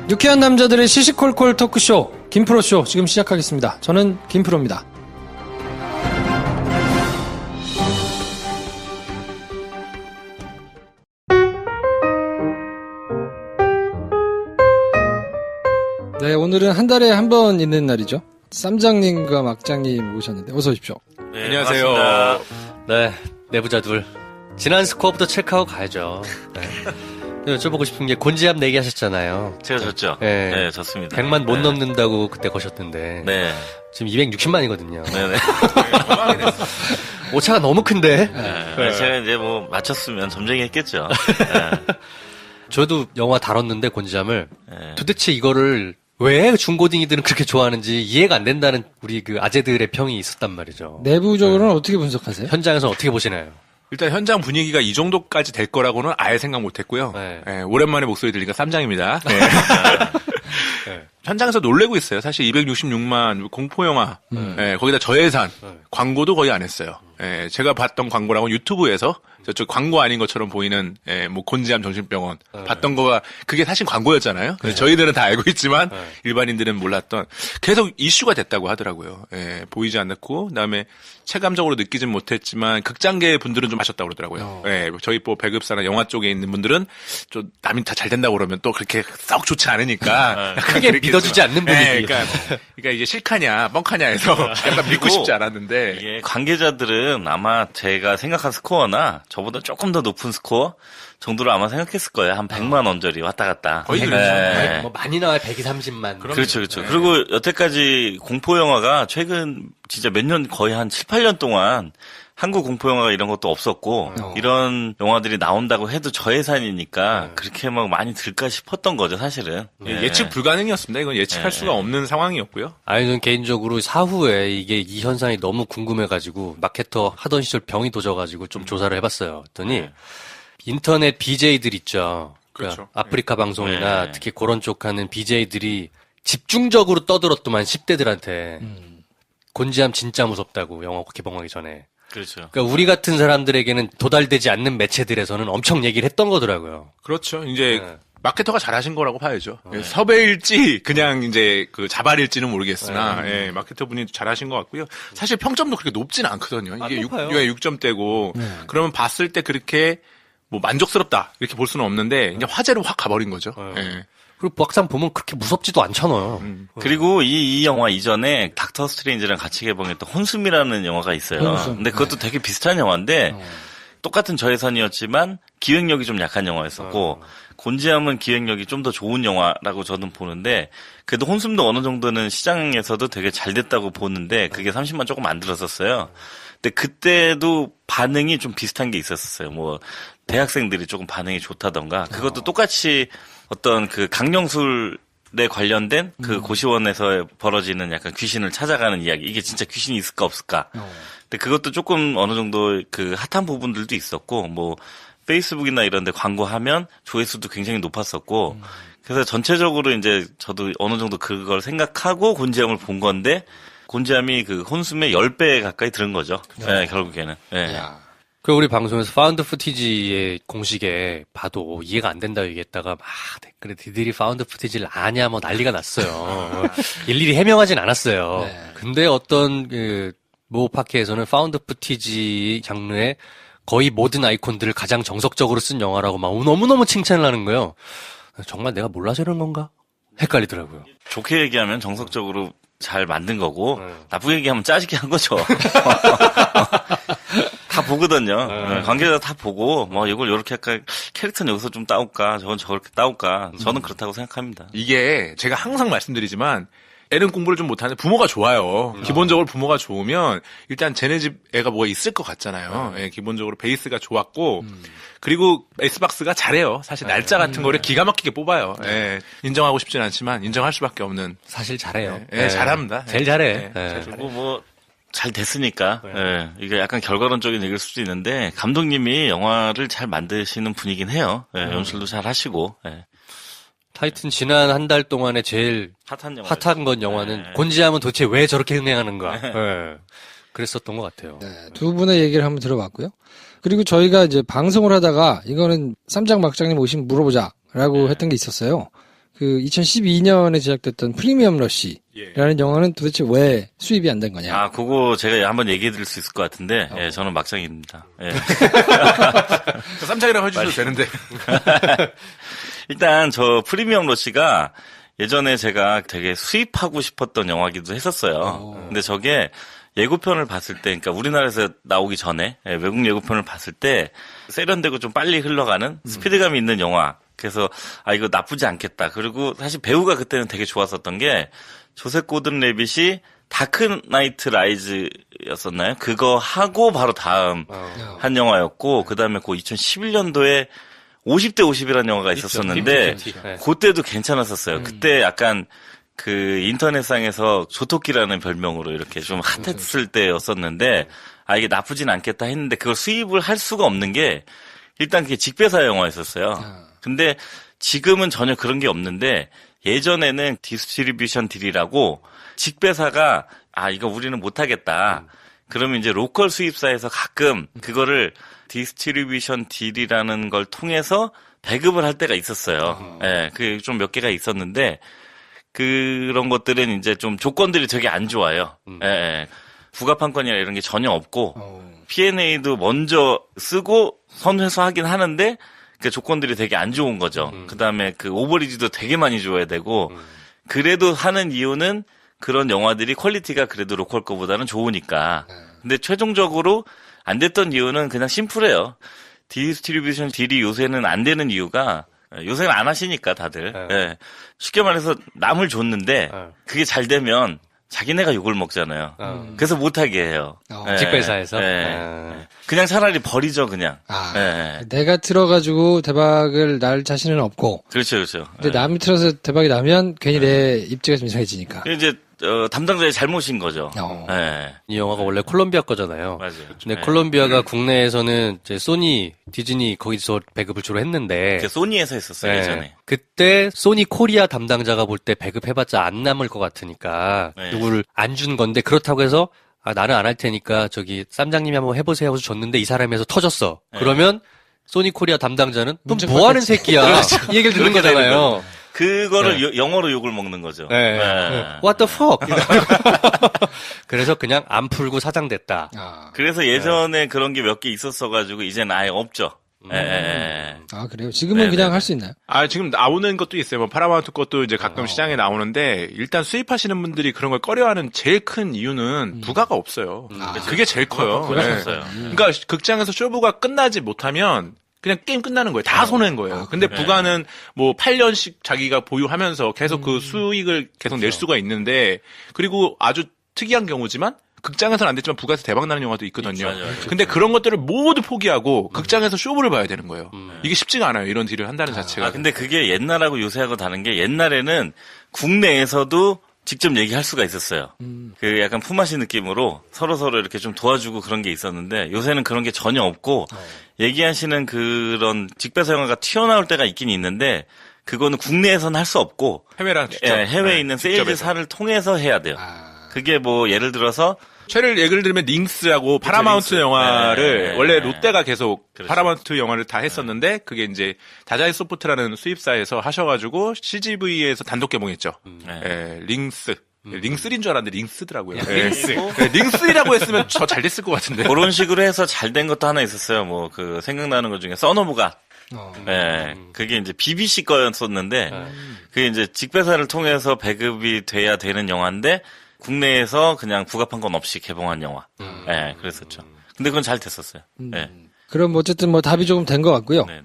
유쾌한 남자들의 시시콜콜 토크쇼 김프로쇼 지금 시작하겠습니다. 저는 김프로입니다. 네, 오늘은 한 달에 한 번 있는 날이죠. 쌈장님과 막장님 오셨는데 어서 오십시오. 네, 안녕하세요. 반갑습니다. 네, 내부자 둘. 지난 스코어부터 체크하고 가야죠. 네. 여쭤보고 싶은 게 곤지암 내기 하셨잖아요. 제가 졌죠? 네. 네, 졌습니다. 100만 못 네. 넘는다고 그때 거셨던데. 네. 지금 260만이거든요. 네네. 오차가 너무 큰데? 네. 제가 이제 뭐 맞췄으면 점쟁이 했겠죠. 네. 저도 영화 다뤘는데 곤지암을 네. 도대체 이거를 왜 중고딩이들은 그렇게 좋아하는지 이해가 안 된다는 우리 그 아재들의 평이 있었단 말이죠. 내부적으로는 어떻게 분석하세요? 현장에서 어떻게 보시나요? 일단 현장 분위기가 이 정도까지 될 거라고는 아예 생각 못 했고요. 네. 네, 오랜만에 목소리 들리니까 쌈장입니다. 네. 네. 현장에서 놀래고 있어요. 사실 266만 공포영화, 네, 거기다 저예산, 광고도 거의 안 했어요. 네, 제가 봤던 광고랑은 유튜브에서 저쪽 광고 아닌 것처럼 보이는 뭐 곤지암 정신병원 봤던 거가 그게 사실 광고였잖아요. 그래서 저희들은 다 알고 있지만 일반인들은 몰랐던 계속 이슈가 됐다고 하더라고요. 예, 보이지 않았고 그다음에 체감적으로 느끼진 못했지만 극장계 분들은 좀 하셨다고 그러더라고요. 예, 저희 뭐 배급사나 영화 쪽에 있는 분들은 좀 남이 다 잘 된다고 그러면 또 그렇게 썩 좋지 않으니까 크게 믿어주지 않는 분위기. 예, 그러니까 이게 실카냐 뻥카냐 해서 약간 믿고 싶지 않았는데 이게 관계자들은 아마 제가 생각한 스코어나 저보다 조금 더 높은 스코어 정도로 아마 생각했을 거예요. 한 100만 원짜리 왔다 갔다. 거의 그렇죠. 네. 뭐 많이 나와야 130만. 그렇죠, 그렇죠. 그리고 여태까지 공포영화가 최근 진짜 몇 년 거의 한 7, 8년 동안 한국 공포영화가 이런 것도 없었고 이런 영화들이 나온다고 해도 저예산이니까 그렇게 막 많이 들까 싶었던 거죠, 사실은. 네. 예측 불가능이었습니다. 이건 예측할 수가 없는 상황이었고요. 아니, 저는 개인적으로 사후에 이게 이 현상이 너무 궁금해가지고 마케터 하던 시절 병이 도져가지고 좀 조사를 해봤어요. 그랬더니 인터넷 BJ들 있죠. 그러니까 그렇죠. 아프리카 방송이나 네. 특히 그런 쪽 하는 BJ들이 집중적으로 떠들었더만 10대들한테 곤지암 진짜 무섭다고 영화 개봉하기 전에. 그렇죠. 그러니까 우리 같은 사람들에게는 도달되지 않는 매체들에서는 엄청 얘기를 했던 거더라고요. 그렇죠. 이제 네. 마케터가 잘하신 거라고 봐야죠. 섭외일지 그냥 이제 그 자발일지는 모르겠으나 예, 마케터 분이 잘하신 것 같고요. 사실 평점도 그렇게 높지는 않거든요. 이게 높아요. 6점대고 그러면 봤을 때 그렇게 뭐 만족스럽다 이렇게 볼 수는 없는데 이제 화제로 확 가버린 거죠. 예. 그리고 막상 보면 그렇게 무섭지도 않잖아요. 그리고 이 영화 이전에 닥터 스트레인지랑 같이 개봉했던 혼숨이라는 영화가 있어요. 혼숨. 근데 그것도 되게 비슷한 영화인데 똑같은 저예산이었지만 기획력이 좀 약한 영화였었고 곤지암은 기획력이 좀 더 좋은 영화라고 저는 보는데 그래도 혼숨도 어느 정도는 시장에서도 되게 잘 됐다고 보는데 그게 30만 조금 안 들었었어요. 근데 그때도 반응이 좀 비슷한 게 있었어요. 뭐 대학생들이 조금 반응이 좋다던가 그것도 똑같이 어떤 그 강령술에 관련된 그 고시원에서 벌어지는 약간 귀신을 찾아가는 이야기. 이게 진짜 귀신이 있을까 없을까. 근데 그것도 조금 어느 정도 그 핫한 부분들도 있었고 뭐 페이스북이나 이런 데 광고하면 조회수도 굉장히 높았었고 그래서 전체적으로 이제 저도 어느 정도 그걸 생각하고 곤지암을 본 건데 곤지암이 그 혼숨의 10배 가까이 들은 거죠. 네, 결국에는. 네. 그 우리 방송에서 파운드 푸티지의 공식에 봐도 이해가 안 된다고 얘기했다가 막 댓글에 니들이 파운드 푸티지를 아냐 뭐 난리가 났어요. 일일이 해명하진 않았어요. 근데 어떤 모 파케에서는 파운드 푸티지 장르의 거의 모든 아이콘들을 가장 정석적으로 쓴 영화라고 막 너무너무 칭찬을 하는 거예요. 정말 내가 몰라서 이런 건가? 헷갈리더라고요. 좋게 얘기하면 정석적으로 잘 만든 거고 나쁘게 얘기하면 짜증게 한 거죠. 다 보거든요. 관계자 다 보고 뭐 이걸 이렇게 할까 캐릭터는 여기서 좀 따올까 저건 저렇게 따올까 저는 그렇다고 생각합니다. 이게 제가 항상 말씀드리지만 애는 공부를 좀 못하는 부모가 좋아요. 기본적으로 부모가 좋으면 일단 쟤네 집 애가 뭐가 있을 것 같잖아요. 예, 기본적으로 베이스가 좋았고 그리고 X박스가 잘해요. 사실 날짜 같은 거를 기가 막히게 뽑아요. 예, 인정하고 싶진 않지만 인정할 수밖에 없는. 사실 잘해요. 예, 잘합니다. 제일 잘해. 그리고 뭐 잘 됐으니까 예, 이게 약간 결과론적인 얘기일 수도 있는데 감독님이 영화를 잘 만드시는 분이긴 해요. 예, 연출도 잘 하시고. 예. 하여튼 지난 한 달 동안에 제일 핫한 영화. 핫한 건 영화는 곤지암은 도대체 왜 저렇게 흥행하는가. 예. 그랬었던 것 같아요. 네, 두 분의 얘기를 한번 들어봤고요. 그리고 저희가 이제 방송을 하다가 이거는 쌈장 막장님 오시면 물어보자라고 했던 게 있었어요. 그 2012년에 제작됐던 프리미엄 러시라는 영화는 도대체 왜 수입이 안 된 거냐? 아, 그거 제가 한번 얘기해 드릴 수 있을 것 같은데, 예, 저는 막장입니다. 예. 쌈장이라고 해주셔도 되는데. 일단 저 프리미엄 러시가 예전에 제가 되게 수입하고 싶었던 영화기도 했었어요. 근데 저게 예고편을 봤을 때, 그러니까 우리나라에서 나오기 전에 외국 예고편을 봤을 때 세련되고 좀 빨리 흘러가는 스피드감이 있는 영화. 그래서 아 이거 나쁘지 않겠다. 그리고 사실 배우가 그때는 되게 좋았었던 게 조셉 고든 레빗이 다크 나이트 라이즈였었나요? 그거 하고 바로 다음 한 영화였고 그다음에 그 2011년도에 50대 50이라는 영화가 있었었는데 그때도 괜찮았었어요. 그때 약간 그 인터넷상에서 조토끼라는 별명으로 이렇게 좀 핫했을 때였었는데 아 이게 나쁘진 않겠다 했는데 그걸 수입을 할 수가 없는 게 일단 그게 직배사 영화였었어요. 근데 지금은 전혀 그런 게 없는데 예전에는 디스트리뷰션 딜이라고 직배사가 아 이거 우리는 못하겠다. 그러면 이제 로컬 수입사에서 가끔 그거를 디스트리뷰션 딜이라는 걸 통해서 배급을 할 때가 있었어요. 예, 그게 좀 몇 개가 있었는데 그런 것들은 이제 좀 조건들이 되게 안 좋아요. 예, 예. 부가판권이나 이런 게 전혀 없고 P&A도 먼저 쓰고 선회수하긴 하는데 그 조건들이 되게 안 좋은 거죠. 그다음에 그 오버리지도 되게 많이 줘야 되고 그래도 하는 이유는 그런 영화들이 퀄리티가 그래도 로컬 거보다는 좋으니까. 근데 최종적으로 안 됐던 이유는 그냥 심플해요. 디스트리뷰션 딜이 요새는 안 되는 이유가 요새는 안 하시니까 다들. 예. 쉽게 말해서 남을 줬는데 그게 잘 되면 자기네가 욕을 먹잖아요. 그래서 못하게 해요. 예. 직배사에서? 예. 그냥 차라리 버리죠, 그냥. 아, 예. 내가 틀어가지고 대박을 날 자신은 없고. 그렇죠, 그렇죠. 근데 남이 틀어서 대박이 나면 괜히 내 입지가 좀 이상해지니까. 이제 담당자의 잘못인 거죠. 예. 이 영화가 원래 콜롬비아 거잖아요. 맞아요. 근데 예. 콜롬비아가 국내에서는 이제 소니, 디즈니 거기서 배급을 주로 했는데 그 소니에서 했었어요, 네. 예전에. 그때 소니 코리아 담당자가 볼 때 배급해봤자 안 남을 것 같으니까 네. 누구를 안 준 건데 그렇다고 해서 아 나는 안 할 테니까 저기 쌈장님이 한번 해보세요 하고 줬는데 이 사람이 해서 터졌어. 네. 그러면 소니 코리아 담당자는 또 문제 뭐하는 받겠지. 새끼야 이 얘기를 듣는 그렇게 되는 거잖아요. 그거를 영어로 욕을 먹는 거죠. 네. 예. What the fuck? 그래서 그냥 안 풀고 사장됐다. 아, 그래서 예전에 그런 게 몇 개 있었어가지고 이제는 아예 없죠. 예. 아, 그래요? 지금은 네, 그냥 네, 할 수 있나요? 아, 지금 나오는 것도 있어요. 뭐, 파라마운트 것도 이제 가끔 시장에 나오는데, 일단 수입하시는 분들이 그런 걸 꺼려하는 제일 큰 이유는 부가가 없어요. 그게 제일 커요. 부가가 네. 없어요. 그러니까 극장에서 쇼부가 끝나지 못하면, 그냥 게임 끝나는 거예요. 다 손해인 거예요. 근데 부가는 뭐 8년씩 자기가 보유하면서 계속 그 수익을 계속 낼 수가 있는데, 그리고 아주 특이한 경우지만, 극장에서는 안 됐지만 부가에서 대박 나는 영화도 있거든요. 맞아요. 근데 그런 것들을 모두 포기하고 극장에서 쇼부를 봐야 되는 거예요. 이게 쉽지가 않아요. 이런 딜을 한다는 자체가. 아, 근데 그게 옛날하고 요새하고 다른 게 옛날에는 국내에서도 직접 얘기할 수가 있었어요. 그 약간 품앗이 느낌으로 서로 이렇게 좀 도와주고 그런 게 있었는데 요새는 그런 게 전혀 없고 얘기하시는 그런 직배사 영화가 튀어나올 때가 있긴 있는데 그거는 국내에서는 할 수 없고 해외랑 직접. 예, 해외에 있는 직접해서. 세일즈사를 통해서 해야 돼요. 그게 뭐 예를 들어서 예를 들면 링스하고 파라마운트 링스. 영화를 네. 원래 롯데가 계속 그렇죠. 파라마운트 영화를 다 했었는데 그게 이제 다자이 소프트라는 수입사에서 하셔가지고 CGV에서 단독 개봉했죠. 예, 링스. 링3인 줄 알았는데 링스더라고요. 링스. 링3라고 했으면 저 잘 됐을 것 같은데. 그런 식으로 해서 잘 된 것도 하나 있었어요. 뭐 그 생각나는 것 중에 써노브가 예, 그게 이제 BBC 거였었는데 그게 이제 직배사를 통해서 배급이 돼야 되는 영화인데 국내에서 그냥 부가판권 없이 개봉한 영화. 예, 그랬었죠. 근데 그건 잘 됐었어요. 예. 그럼 어쨌든 뭐 답이 조금 된 것 같고요. 네네.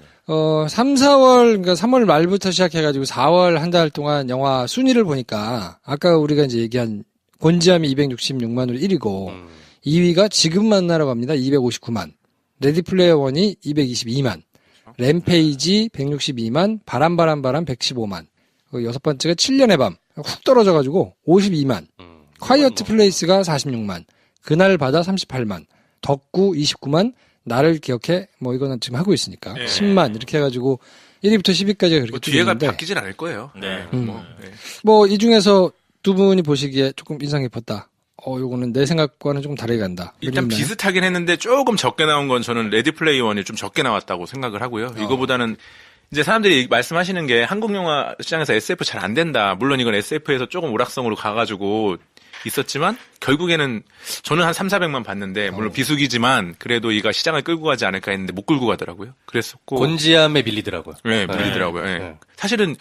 3, 4월, 그러니까 3월 말부터 시작해가지고 4월 한 달 동안 영화 순위를 보니까 아까 우리가 이제 얘기한 곤지암이 266만으로 1위고 2위가 지금 만나러 갑니다. 259만. 레디 플레이어 1이 222만. 램페이지 162만. 바람 115만. 여섯 번째가 7년의 밤. 훅 떨어져가지고 52만. 콰이어트 플레이스가 46만. 그날 바다 38만. 덕구 29만. 나를 기억해. 뭐 이거는 지금 하고 있으니까. 10만. 이렇게 해가지고 1위부터 10위까지가 그렇게 뭐 뒤에가 있는데 바뀌진 않을 거예요. 네. 뭐 이 중에서 두 분이 보시기에 조금 인상 깊었다. 요거는 내 생각과는 조금 다르게 간다. 일단 있나요? 비슷하긴 했는데 조금 적게 나온 건 저는 레디 플레이 원이 좀 적게 나왔다고 생각을 하고요. 이거보다는 이제 사람들이 말씀하시는 게 한국 영화 시장에서 SF 잘 안 된다. 물론 이건 SF에서 조금 오락성으로 가가지고 있었지만 결국에는 저는 한 3,400만 봤는데 물론 비수기지만 그래도 이가 시장을 끌고 가지 않을까 했는데 못 끌고 가더라고요. 그랬었고 곤지암에 밀리더라고요. 네, 밀리더라고요. 네. 네. 사실은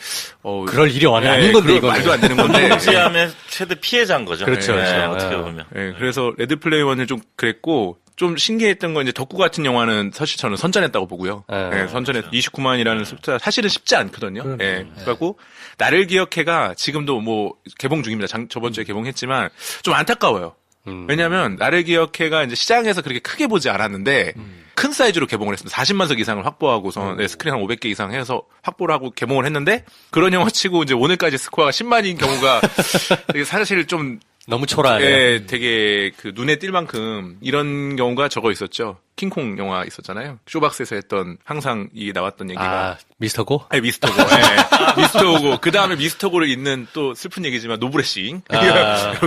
그럴 일이 아닌 건데 이거 말도 안 되는 건데. 곤지암의 최대 피해자인 거죠. 그렇죠, 네, 그렇죠. 어떻게 보면. 네, 그래서 레드 플레이 원은 좀 그랬고 좀 신기했던 건 이제 덕후 같은 영화는 사실 저는 선전했다고 보고요. 네, 선전했 29만이라는 숫자 사실은 쉽지 않거든요. 네, 그래갖고 나를 기억해가 지금도 뭐 개봉 중입니다. 저번 주에 개봉했지만 좀 안타까워요. 왜냐하면 나를 기억해가 이제 시장에서 그렇게 크게 보지 않았는데 큰 사이즈로 개봉을 했습니다. 40만석 이상을 확보하고서 스크린 한 500개 이상 해서 확보를 하고 개봉을 했는데 그런 영화 치고 이제 오늘까지 스코어가 10만인 경우가 되게 사실 좀 너무 초라하네요. 예, 되게 그 눈에 띌 만큼 이런 경우가 적어 있었죠. 킹콩 영화 있었잖아요. 쇼박스에서 했던 항상 이 나왔던 얘기가 미스터고? 아니 미스터고. 예. 미스터고. 그다음에 미스터고를 잇는 또 슬픈 얘기지만 노브레싱.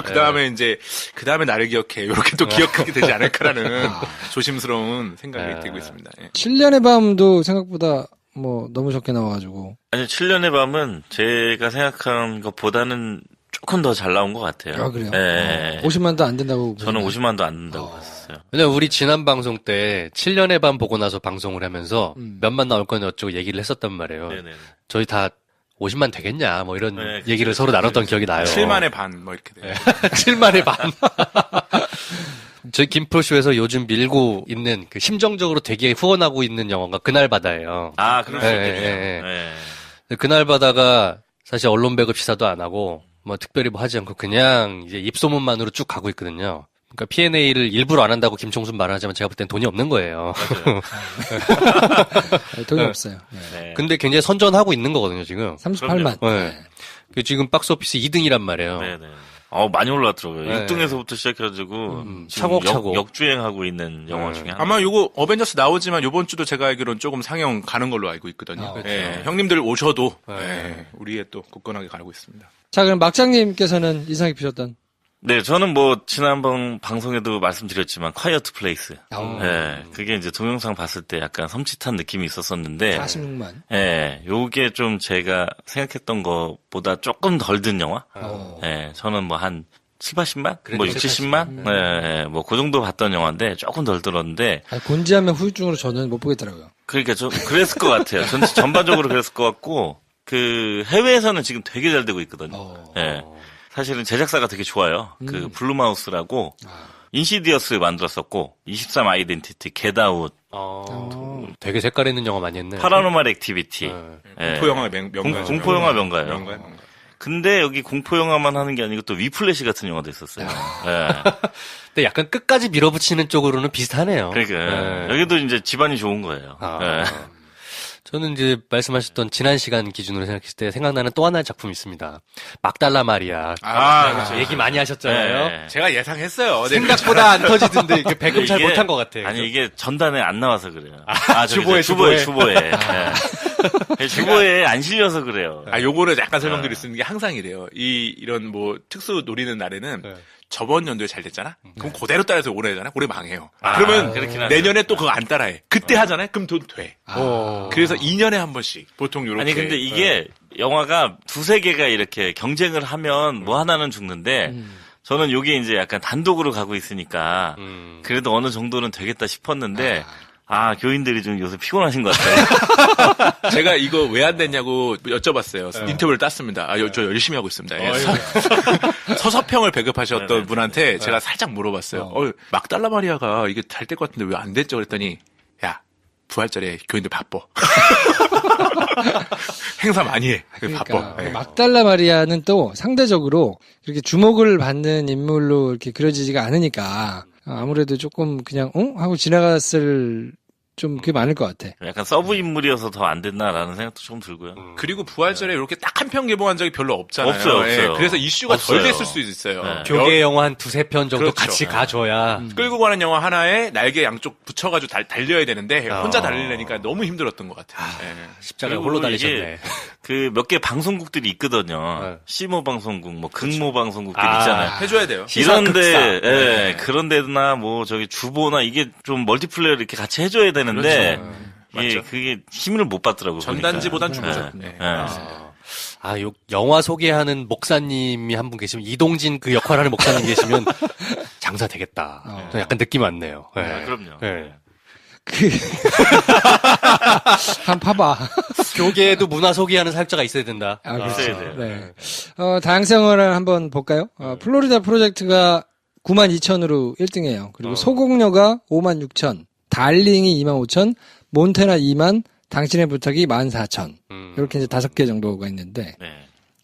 그다음에 이제 그다음에 나를 기억해. 이렇게 또 기억하게 되지 않을까라는 조심스러운 생각이 들고 있습니다. 예. 7년의 밤도 생각보다 뭐 너무 적게 나와가지고. 아니 7년의 밤은 제가 생각한 것보다는 조금 더 잘 나온 것 같아요. 아, 그래요? 네. 50만도 안 된다고. 저는 보시나요? 50만도 안 된다고 봤어요. 왜냐면 우리 지난 방송 때 7년의 밤 보고 나서 방송을 하면서 몇만 나올 거냐 어쩌고 얘기를 했었단 말이에요. 네네. 저희 다 50만 되겠냐 뭐 이런 네, 얘기를 서로 나눴던 기억이 나요. 7만의 반 뭐 이렇게 돼요. 7만의 밤. 저희 김프로쇼에서 요즘 밀고 있는 그 심정적으로 되게 후원하고 있는 영화가 그날 바다예요. 아, 그럴 수 예, 있겠네요. 예, 예. 네. 그날 바다가 사실 언론 배급 시사도 안 하고 뭐 특별히 뭐 하지 않고 그냥 이제 입소문만으로 쭉 가고 있거든요. 그러니까 P&A를 일부러 안 한다고 김총순 말하자면 제가 볼 땐 돈이 없는 거예요. 돈이 없어요. 네. 네. 근데 굉장히 선전하고 있는 거거든요, 지금. 38만. 네. 그 지금 박스오피스 2등이란 말이에요. 네네. 많이 올라왔더라고요. 네. 6등에서부터 시작해가지고 지금 차곡차곡. 역주행하고 있는 영화 중에 하나. 아마 요거 어벤져스 나오지만 요번 주도 제가 알기로는 조금 상영 가는 걸로 알고 있거든요. 그렇죠. 예, 형님들 오셔도 예, 우리의 또 굳건하게 가고 있습니다. 자, 그럼 막장님께서는 인상 깊으셨던. 네, 저는 뭐 지난번 방송에도 말씀드렸지만 콰이어트 플레이스. 네, 그게 이제 동영상 봤을 때 약간 섬찟한 느낌이 있었었는데 46만. 네, 요게 좀 제가 생각했던 것보다 조금 덜 든 영화? 네, 저는 뭐 한 7, 80만? 뭐 6, 70만? 네, 뭐 그 정도 봤던 영화인데 조금 덜 들었는데 아니, 곤지하면 후유증으로 저는 못 보겠더라고요. 그러니까 좀 그랬을 것 같아요. 전 전반적으로 그랬을 것 같고 그 해외에서는 지금 되게 잘 되고 있거든요. 네. 사실은 제작사가 되게 좋아요. 그 블루마우스라고 인시디어스 만들었었고 23 아이덴티티, 겟아웃, 되게 색깔 있는 영화 많이 했네. 파라노말 액티비티. 예. 공포영화 명가죠. 공포영화 명가예요. 명가. 근데 여기 공포영화만 하는 게 아니고 또 위플래시 같은 영화도 있었어요. 예. 근데 약간 끝까지 밀어붙이는 쪽으로는 비슷하네요. 그러니까 네. 여기도 이제 집안이 좋은 거예요. 예. 저는 이제 말씀하셨던 지난 시간 기준으로 생각했을 때 생각나는 또 하나의 작품이 있습니다. 막달라 마리아. 그렇죠. 얘기 많이 하셨잖아요. 네. 제가 예상했어요. 생각보다 안 터지던데 이게 배급 잘 이게- 못한 것 같아요. 아니 이게 전단에 안 나와서 그래요. 주보에. 주보에. 예. 주보에 안 실려서 그래요. 요거를 약간 설명드릴 수 있는 게 항상 이래요. 이런 뭐 특수 노리는 날에는 저번 연도에 잘 됐잖아? 그럼 그대로 따라서 올해 하잖아? 올해 망해요. 그러면 그렇긴 하죠. 내년에 또 그거 안 따라해. 그때 하잖아요? 그럼 돈 돼. 그래서 2년에 한 번씩 보통 요렇게. 아니 근데 이게 영화가 두세 개가 이렇게 경쟁을 하면 뭐 하나는 죽는데 저는 요게 이제 약간 단독으로 가고 있으니까 그래도 어느 정도는 되겠다 싶었는데 교인들이 좀 요새 피곤하신 것 같아요. 제가 이거 왜 안 됐냐고 여쭤봤어요. 인터뷰를 땄습니다. 저 열심히 하고 있습니다. 예. 서서평을 배급하셨던 분한테 제가 살짝 물어봤어요. 막달라 마리아가 이게 잘 될 것 같은데 왜 안 됐죠? 그랬더니 야 부활절에 교인들 바빠. 행사 많이 해. 바빠. 그러니까 막달라 마리아는 또 상대적으로 그렇게 주목을 받는 인물로 이렇게 그려지지가 않으니까 아무래도 조금 그냥 하고 지나갔을 좀 그게 많을 것 같아. 약간 서브 인물이어서 더 안 됐나라는 생각도 좀 들고요. 그리고 부활절에 이렇게 딱 한 편 개봉한 적이 별로 없잖아요. 없어요. 그래서 이슈가 덜 없어요. 됐을 수도 있어요. 네. 교계 영화 한 두세 편 정도 그렇죠. 같이 가줘야. 끌고 가는 영화 하나에 날개 양쪽 붙여가지고 달려야 되는데 혼자 달리려니까 너무 힘들었던 것 같아요. 십자가에 그리고 홀로 이게 달리셨네. 그 몇 개 방송국들이 있거든요. 시모 방송국, 뭐 극모 방송국들 있잖아요. 해줘야 돼요. 이런데, 네. 그런 데나 뭐 저기 주보나 이게 좀 멀티플레이를 이렇게 같이 해줘야 되는데 예, 그게 힘을 못 받더라고요. 전단지보단 보니까. 줄어졌. 네. 요 영화 소개하는 목사님이 한 분 계시면, 이동진 그 역할하는 목사님 계시면, 장사 되겠다. 저는 약간 느낌 왔네요. 네. 아, 그럼요. 네. 한 파봐. 교계에도 문화 소개하는 사역자가 있어야 된다. 아, 그렇죠. 있어야 돼요. 네. 다양성을 한번 볼까요? 플로리다 프로젝트가 92,000으로 1등이에요. 그리고 소공녀가 56,000, 달링이 25,000, 몬테나 2만, 당신의 부탁이 14,000. 이렇게 이제 5개 정도가 있는데, 네.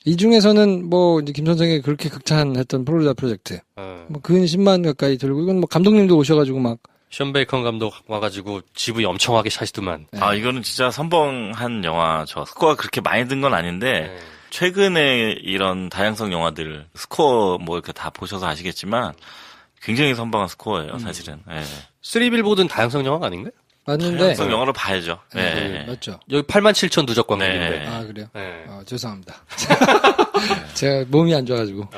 이 중에서는 뭐, 이제 김 선생이 그렇게 극찬했던 플로리다 프로젝트. 뭐, 근 10만 가까이 들고, 이건 뭐, 감독님도 오셔가지고 막, 션 베이컨 감독 와가지고 GV 엄청하게 사시더만. 아, 이거는 진짜 선봉한 영화죠. 스코어가 그렇게 많이 든 건 아닌데, 최근에 이런 다양성 영화들, 스코어 뭐 이렇게 다 보셔서 아시겠지만, 굉장히 선방한 스코어예요, 사실은. 예. 3빌보드는 다양성 영화가 아닌가요? 맞는데, 다양성 영화로 봐야죠. 예. 맞죠. 여기 87,000 누적 관객인데. 네. 아, 그래요? 네. 죄송합니다. 제가 몸이 안 좋아가지고.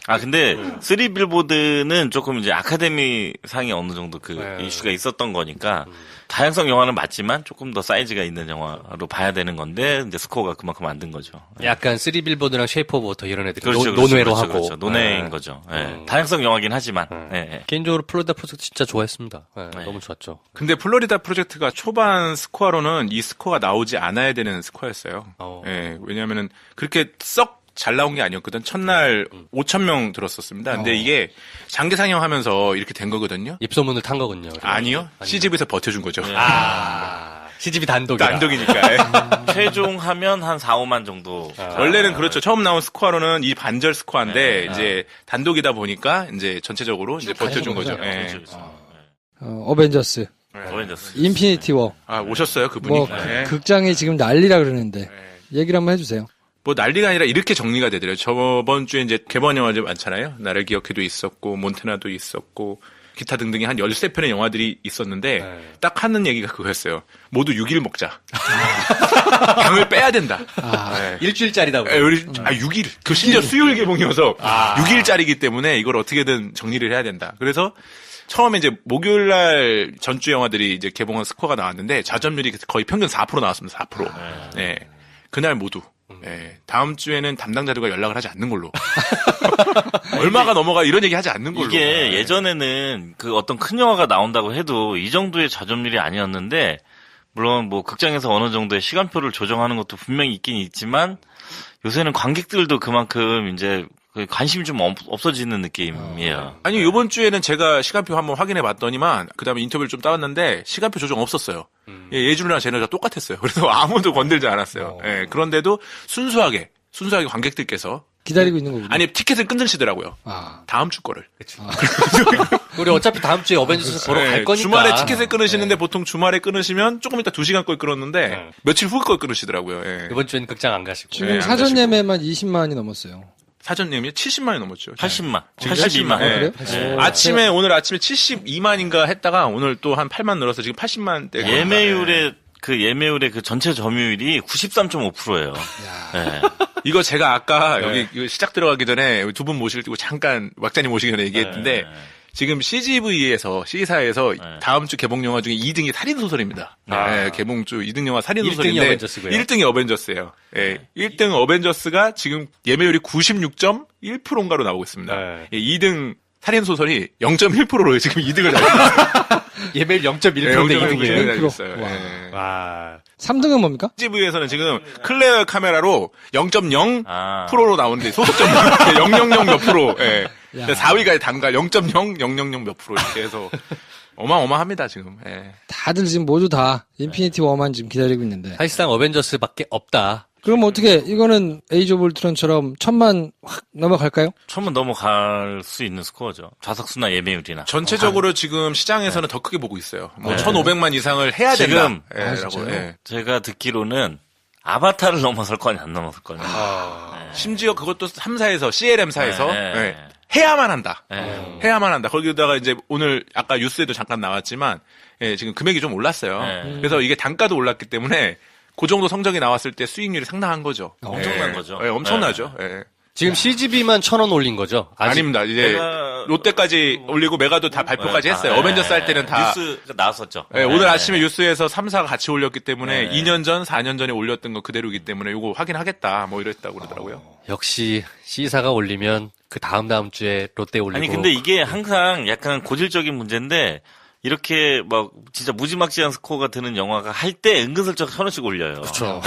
아, 근데, 3빌보드는 조금 이제 아카데미 상이 어느 정도 그 이슈가 있었던 거니까, 다양성 영화는 맞지만 조금 더 사이즈가 있는 영화로 봐야 되는 건데, 이제 스코어가 그만큼 안 든 거죠. 약간 3빌보드랑 쉐이프 오브 워터 이런 애들이 그렇죠, 논외로 그렇죠, 하고. 그렇죠. 논외인 거죠. 예. 다양성 영화긴 하지만, 예. 개인적으로 플로리다 프로젝트 진짜 좋아했습니다. 네, 네. 너무 좋았죠. 근데 플로리다 프로젝트가 초반 스코어로는 이 스코어가 나오지 않아야 되는 스코어였어요. 예, 왜냐면은 그렇게 썩 잘 나온 게 아니었거든. 첫날 5,000명 들었었습니다. 근데 이게 장기 상영하면서 이렇게 된 거거든요. 입소문을 탄 거군요. 아니요. CGV에서 버텨준 거죠. CGV 단독이라. 단독이니까. 예. 최종 하면 한 4, 5만 정도. 원래는 그렇죠. 처음 나온 스코어로는 이 반절 스코어인데 이제 단독이다 보니까 이제 전체적으로 이제 버텨준 거죠. 예. 어벤져스, 어벤져스. 인피니티 워. 아, 오셨어요, 그분이. 뭐, 예. 극장이 지금 난리라 그러는데, 얘기를 한번 해주세요. 뭐 난리가 아니라 이렇게 정리가 되더라고요. 저번 주에 이제 개봉 영화들 많잖아요. 나를 기억해도 있었고 몬테나도 있었고 기타 등등의 한 13편의 영화들이 있었는데 딱 하는 얘기가 그거였어요. 모두 6일 먹자. 양을 빼야 된다. 네. 일주일짜리다고. 6일. 그 심지어 수요일 개봉이어서 6일짜리기 때문에 이걸 어떻게든 정리를 해야 된다. 그래서 처음에 이제 목요일 날 전주 영화들이 이제 개봉한 스코어가 나왔는데 자점률이 거의 평균 4% 나왔습니다. 4%. 네. 그날 모두. 네. 다음 주에는 담당자들과 연락을 하지 않는 걸로. 얼마가 넘어가 이런 얘기 하지 않는 걸로. 이게 예전에는 그 어떤 큰 영화가 나온다고 해도 이 정도의 자점률이 아니었는데, 물론 뭐 극장에서 어느 정도의 시간표를 조정하는 것도 분명히 있긴 있지만, 요새는 관객들도 그만큼 이제 관심이 좀 없어지는 느낌이에요. 아니, 요번 주에는 제가 시간표 한번 확인해 봤더니만, 그 다음에 인터뷰를 좀 따왔는데, 시간표 조정 없었어요. 예, 예준이랑 쟤네가 똑같았어요. 그래서 아무도 건들지 않았어요. 예, 그런데도 순수하게 관객들께서. 기다리고 있는 거군요. 아니, 티켓을 끊으시더라고요. 아. 다음 주 거를. 우리 어차피 다음 주에 어벤져스 보러 갈 거니까. 주말에 티켓을 끊으시는데 보통 주말에 끊으시면 조금 이따 2시간 걸 끊었는데, 며칠 후에 걸 끊으시더라고요. 예. 이번 주에는 극장 안 가시고. 지금 사전 예매만 20만이 넘었어요. 사전님이 70만이 넘었죠. 80만, 지금 82만. 예. 그래요? 오늘 아침에 72만인가 했다가 오늘 또 한 8만 늘어서 지금 80만대. 예매율의 그 전체 점유율이 93.5%예요. 네. 이거 제가 아까 여기 이거 시작 들어가기 전에 두 분 모실 때 잠깐 막자님 모시기 전에 얘기했는데 지금 CGV에서 C사에서 다음 주 개봉 영화 중에 2등이 살인 소설입니다. 네, 개봉 주 2등 영화 살인 1등이 소설인데 어벤져스고요. 1등이 어벤져스예요. 네, 1등 어벤져스가 지금 예매율이 96.1%인가로 나오고 있습니다. 네. 2등 살인 소설이 0.1%로 지금 2등을 달리고 있어요. 예매율 0.1%대 2등이에요. 달리고 있어요. 와. 네. 와. 3등은 뭡니까? CGV에서는 지금 클레어 카메라로 0.0%로 아. 나오는데 소속점 000 몇 프로. 예. 야. 4위가 단가 0.0000 몇 프로 이렇게 해서 어마어마합니다 지금. 예. 다들 지금 모두 다 인피니티 워만 지금 기다리고 있는데. 사실상 어벤져스밖에 없다. 그럼 어떻게, 이거는 에이지 오브 울트론처럼 1000만 확 넘어갈까요? 처음은 넘어갈 수 있는 스코어죠. 좌석수나 예매율이나. 전체적으로 지금 시장에서는 더 크게 보고 있어요. 뭐 1,500만 이상을 해야 지금, 된다. 예, 아, 라고. 진짜요? 예. 제가 듣기로는 아바타를 넘어설 거냐 안 넘어설 거냐. 심지어 그것도 3사에서 CLM사에서 네. 해야만 한다. 네. 해야만 한다. 거기다가 이제 오늘 아까 뉴스에도 잠깐 나왔지만 예, 지금 금액이 좀 올랐어요. 네. 그래서 이게 단가도 올랐기 때문에 그 정도 성적이 나왔을 때 수익률이 상당한 거죠. 엄청난 예. 거죠. 예, 엄청나죠. 예. 지금 CGV만 1,000원 올린 거죠? 아닙니다. 이제 내가- 롯데까지 올리고 메가도 다 발표까지 했어요. 어벤져스 할 때는 다 뉴스가 나왔었죠. 네, 오늘 아침에 뉴스에서 3사가 같이 올렸기 때문에 네. 2년 전, 4년 전에 올렸던 거 그대로이기 때문에 이거 확인하겠다 뭐 이랬다고 그러더라고요. 역시 C사가 올리면 그 다음 주에 롯데 올리고. 아니 근데 이게 항상 약간 고질적인 문제인데 이렇게 막 진짜 무지막지한 스코어가 드는 영화가 할 때 은근슬쩍 1,000원씩 올려요. 그렇죠.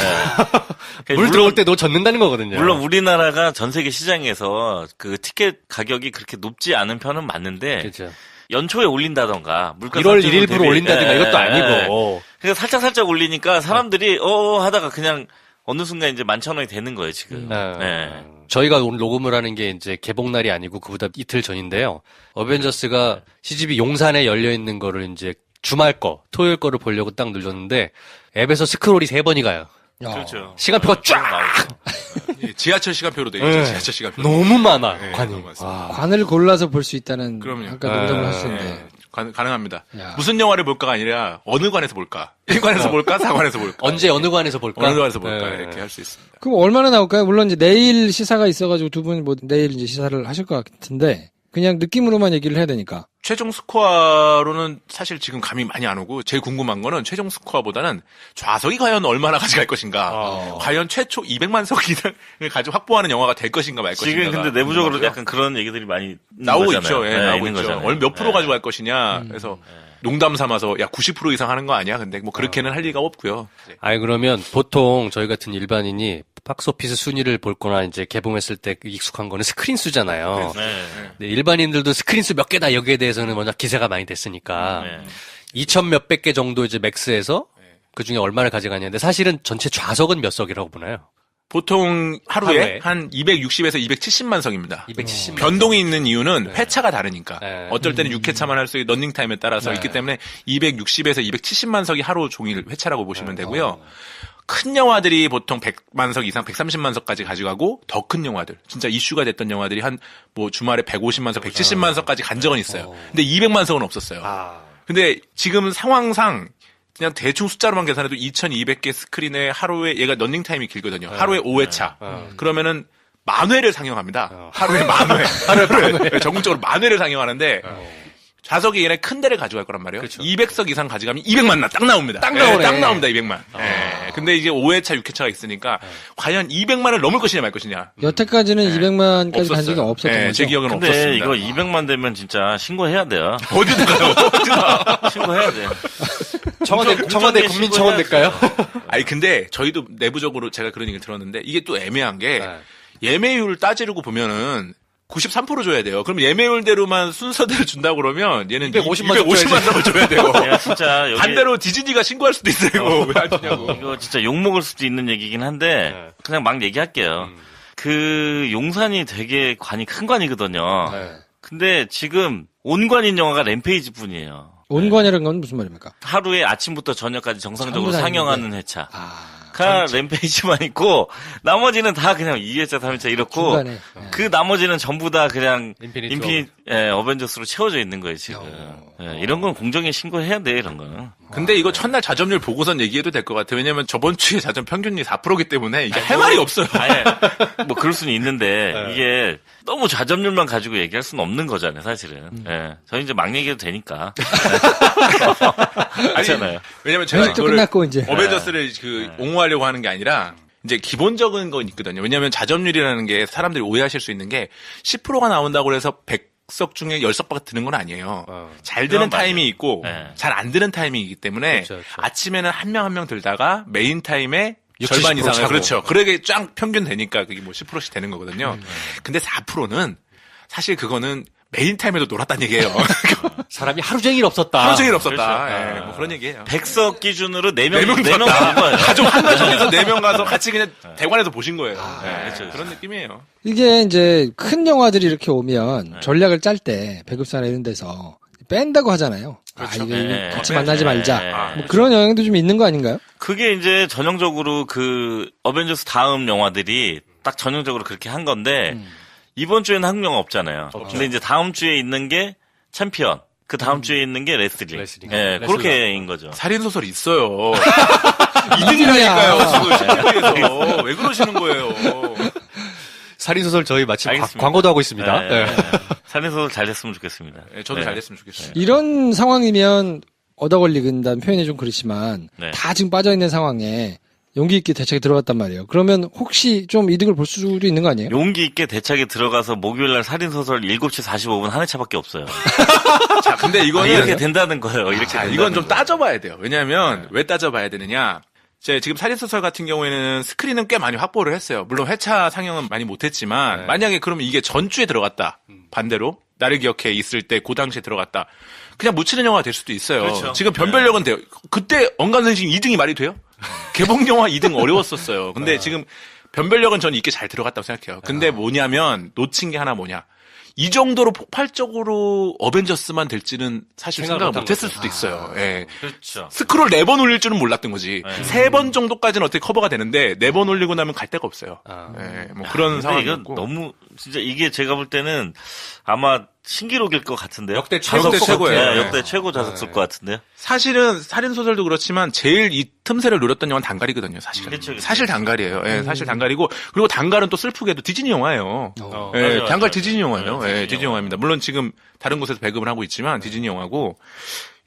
네. 물 들어올 때 너 젖는다는 거거든요. 물론 우리나라가 전 세계 시장에서 그 티켓 가격이 그렇게 높지 않은 편은 맞는데 그렇죠. 연초에 올린다던가 물가 1월 상승으로 1일부로 올린다든가 이것도 아니고. 그래서 살짝 올리니까 사람들이 하다가 그냥 어느 순간 이제 11,000원이 되는 거예요, 지금. 네. 저희가 오늘 녹음을 하는 게 이제 개봉날이 아니고 그보다 이틀 전인데요. 어벤져스가 CGV 용산에 열려 있는 거를 이제 주말 거, 토요일 거를 보려고 딱 눌렀는데 앱에서 스크롤이 3번이 가요. 그렇죠. 시간표가 쫙 나오죠. 예, 지하철 시간표로 돼 있죠. 네. 지하철 시간표. 너무 많아. 네, 관이. 너무 많습니다. 관을 골라서 볼 수 있다는 그럼요. 아까 농담을 네. 하셨는데 네, 가능합니다. 야. 무슨 영화를 볼까가 아니라 어느 관에서 볼까? 1관에서 볼까? 4관에서 볼까? 언제 어느 관에서 볼까? 어느 관에서 볼까? 네. 이렇게 할 수 있습니다. 그럼 얼마나 나올까요? 물론 이제 내일 시사가 있어가지고 두 분 뭐 내일 이제 시사를 하실 것 같은데 그냥 느낌으로만 얘기를 해야 되니까. 최종 스코어로는 사실 지금 감이 많이 안 오고 제일 궁금한 거는 최종 스코어보다는 좌석이 과연 얼마나 가져갈 것인가. 과연 최초 200만 석 이상을 가지고 확보하는 영화가 될 것인가 말 것인가. 지금 근데 내부적으로 약간 그런 얘기들이 많이 있는 나오고 거잖아요. 있죠. 예, 네, 나오고 있는 있죠. 거잖아요. 몇 프로 네. 가져갈 것이냐. 그래서 농담 삼아서 야 90% 이상 하는 거 아니야? 근데 뭐 그렇게는 할 리가 없고요. 아니 그러면 보통 저희 같은 일반인이 박스오피스 순위를 볼 거나 이제 개봉했을 때 익숙한 거는 스크린 수잖아요. 네. 네, 일반인들도 스크린 수 몇 개다 여기에 대해서는 워낙 기세가 많이 됐으니까 네. 2,000 몇백 개 정도 이제 맥스에서 그 중에 얼마를 가져가냐는데 사실은 전체 좌석은 몇 석이라고 보나요? 보통 하루에 하루에? 한 260에서 270만 석입니다. 270만. 변동이 있는 이유는 회차가 다르니까. 네. 어떨 때는 6회차만 할 수 있고 런닝타임에 따라서 있기 때문에 260에서 270만 석이 하루 종일 회차라고 보시면 되고요. 큰 영화들이 보통 100만 석 이상, 130만 석까지 가져가고 더 큰 영화들, 진짜 이슈가 됐던 영화들이 한 뭐 주말에 150만 석, 170만 석까지 간 적은 있어요. 근데 200만 석은 없었어요. 근데 지금 상황상 그냥 대충 숫자로만 계산해도 2,200개 스크린에 하루에 얘가 런닝타임이 길거든요. 하루에 5회차. 그러면은 만회를 상영합니다. 하루에 만회. 하루에 전국적으로 만회를 상영하는데 좌석이 얘네 큰 데를 가져갈 거란 말이에요. 그렇죠. 200석 이상 가져가면 200만 딱 나옵니다. 딱 나오네. 딱 나옵니다. 200만. 근데 이제 5회차, 6회차가 있으니까 과연 200만을 넘을 것이냐 말 것이냐. 여태까지는 200만까지 간 적이 없었어요. 없었던 네, 거죠. 제 기억에는 근데 없었습니다. 이거 200만 되면 진짜 신고해야 돼요. 어디든 가요. 어디든 가. 신고해야 돼요. 청와대 국민청원 될까요? 아니 근데 저희도 내부적으로 제가 그런 얘기를 들었는데 이게 또 애매한 게 네. 예매율 따지려고 보면은 93% 줘야 돼요. 그럼 예매율대로만 순서대로 준다고 그러면 얘는 250만 250만 석을 줘야 돼요. 내가 진짜 여기 반대로 디즈니가 신고할 수도 있어요. 이거 왜 안 주냐고. 이거 진짜 욕먹을 수도 있는 얘기긴 한데 그냥 막 얘기할게요. 그 용산이 되게 관이 큰 관이거든요. 네. 근데 지금 온관인 영화가 램페이지 뿐이에요. 온관이라는 건 무슨 말입니까? 하루에 아침부터 저녁까지 정상적으로 전부 다 상영하는 회차. 아, 가 램페이지만 있고 나머지는 다 그냥 2회차, 3회차 이렇고 중간에. 그 나머지는 전부 다 그냥 인피니티 어벤져스로 채워져 있는 거예요 지금. 예, 이런 건 공정에 신고해야 돼 이런 거는. 근데 이거 첫날 자점률 보고선 얘기해도 될 것 같아요. 왜냐면 저번 주에 자점 평균이 4%이기 때문에 이게 할 말이 없어요. 아예 뭐 그럴 수는 있는데 이게 너무 좌점률만 가지고 얘기할 수는 없는 거잖아요 사실은. 예, 저희 이제 막 얘기해도 되니까. 아니잖아요. 왜냐면 제가 회식도 이거를 끝났고 이제. 어벤져스를 옹호하려고 하는 게 아니라 이제 기본적인 건 있거든요. 왜냐면 자점률이라는 게 사람들이 오해하실 수 있는 게 10%가 나온다고 해서 100석 중에 10석밖에 드는 건 아니에요. 잘 드는 그건 맞아요. 타임이 있고 네. 잘 안 드는 타이밍이기 때문에 그렇죠, 그렇죠. 아침에는 한 명 한 명 들다가 메인 타임에 60, 절반 70% 이상을 차고. 그렇죠. 그러게 쫙 평균 되니까 그게 뭐 10%씩 되는 거거든요. 근데 4%는 사실 그거는 메인 타임에도 놀았다는 얘기예요. 사람이 하루 종일 없었다. 하루 종일 없었다. 그렇죠. 예, 뭐 그런 얘기예요. 100석 기준으로 4명 네 명 4명 들었다. 간 거예요. 가족 한 가족에서 4명 가서 같이 그냥 대관에서 보신 거예요. 그렇죠. 그런 느낌이에요. 이게 이제 큰 영화들이 이렇게 오면 전략을 짤 때 배급사나 이런 데서 뺀다고 하잖아요. 그렇죠. 이거 네. 같이 만나지 말자. 네. 뭐 그런 영향도 좀 있는 거 아닌가요? 그게 이제 전형적으로 그 어벤져스 다음 영화들이 딱 전형적으로 그렇게 한 건데 이번 주에는 한국 영화 없잖아요. 근데 이제 다음 주에 있는 게 챔피언, 그 다음 주에 있는 게 레슬링. 레슬링. 예, 그렇게인 거죠. 살인소설 있어요. 이등이라니까요, 지금 시청에서. 왜 그러시는 거예요? 살인소설 저희 마침 알겠습니다. 광고도 하고 있습니다. 네, 네. 네. 살인소설 잘 됐으면 좋겠습니다. 네, 저도 네. 잘 됐으면 좋겠어요. 이런 상황이면 얻어 걸리긴다는 표현이 좀 그렇지만 네. 다 지금 빠져있는 상황에 용기 있게 대책에 들어갔단 말이에요. 그러면 혹시 좀 이득을 볼 수도 있는 거 아니에요? 용기 있게 대책에 들어가서 목요일날 살인소설 7시 45분 한 회차밖에 없어요. 자, 근데 이거는 이렇게 된다는 거예요. 이렇게 자, 된다는 이건 좀 거예요. 따져봐야 돼요. 왜냐하면 왜 따져봐야 되느냐? 지금 살인소설 같은 경우에는 스크린은 꽤 많이 확보를 했어요. 물론 회차 상영은 많이 못했지만 만약에 그러면 이게 전주에 들어갔다. 반대로 나를 기억해 있을 때 그 당시에 들어갔다. 그냥 묻히는 영화가 될 수도 있어요. 그렇죠. 지금 변별력은 돼요. 그때 언감생심 2등이 말이 돼요? 개봉 영화 2등 어려웠었어요. 근데 지금 변별력은 저는 있게 잘 들어갔다고 생각해요. 근데 뭐냐면 놓친 게 하나 뭐냐. 이 정도로 폭발적으로 어벤져스만 될지는 사실 생각을 못했을 수도 있어요. 예. 그렇죠. 스크롤 4번 올릴 줄은 몰랐던 거지. 네. 3번 정도까지는 어떻게 커버가 되는데 4번 올리고 나면 갈 데가 없어요. 예, 뭐 그런 근데 상황이었고. 이건 너무 진짜 이게 제가 볼 때는 아마 신기록일 것 같은데요. 역대 역대 최고예요. 네, 네. 역대 최고 자석수일 것 같은데요. 사실은 살인소설도 그렇지만 제일 이 틈새를 노렸던 영화는 단갈이거든요, 사실은. 그렇죠, 그렇죠. 사실 단갈이에요. 예, 사실 단갈이고. 그리고 단갈은 또 슬프게도 디즈니 영화예요. 예, 맞아요, 단갈 맞아요. 디즈니 영화예요. 네, 예, 디즈니 영화입니다. 물론 지금 다른 곳에서 배급을 하고 있지만 디즈니 영화고.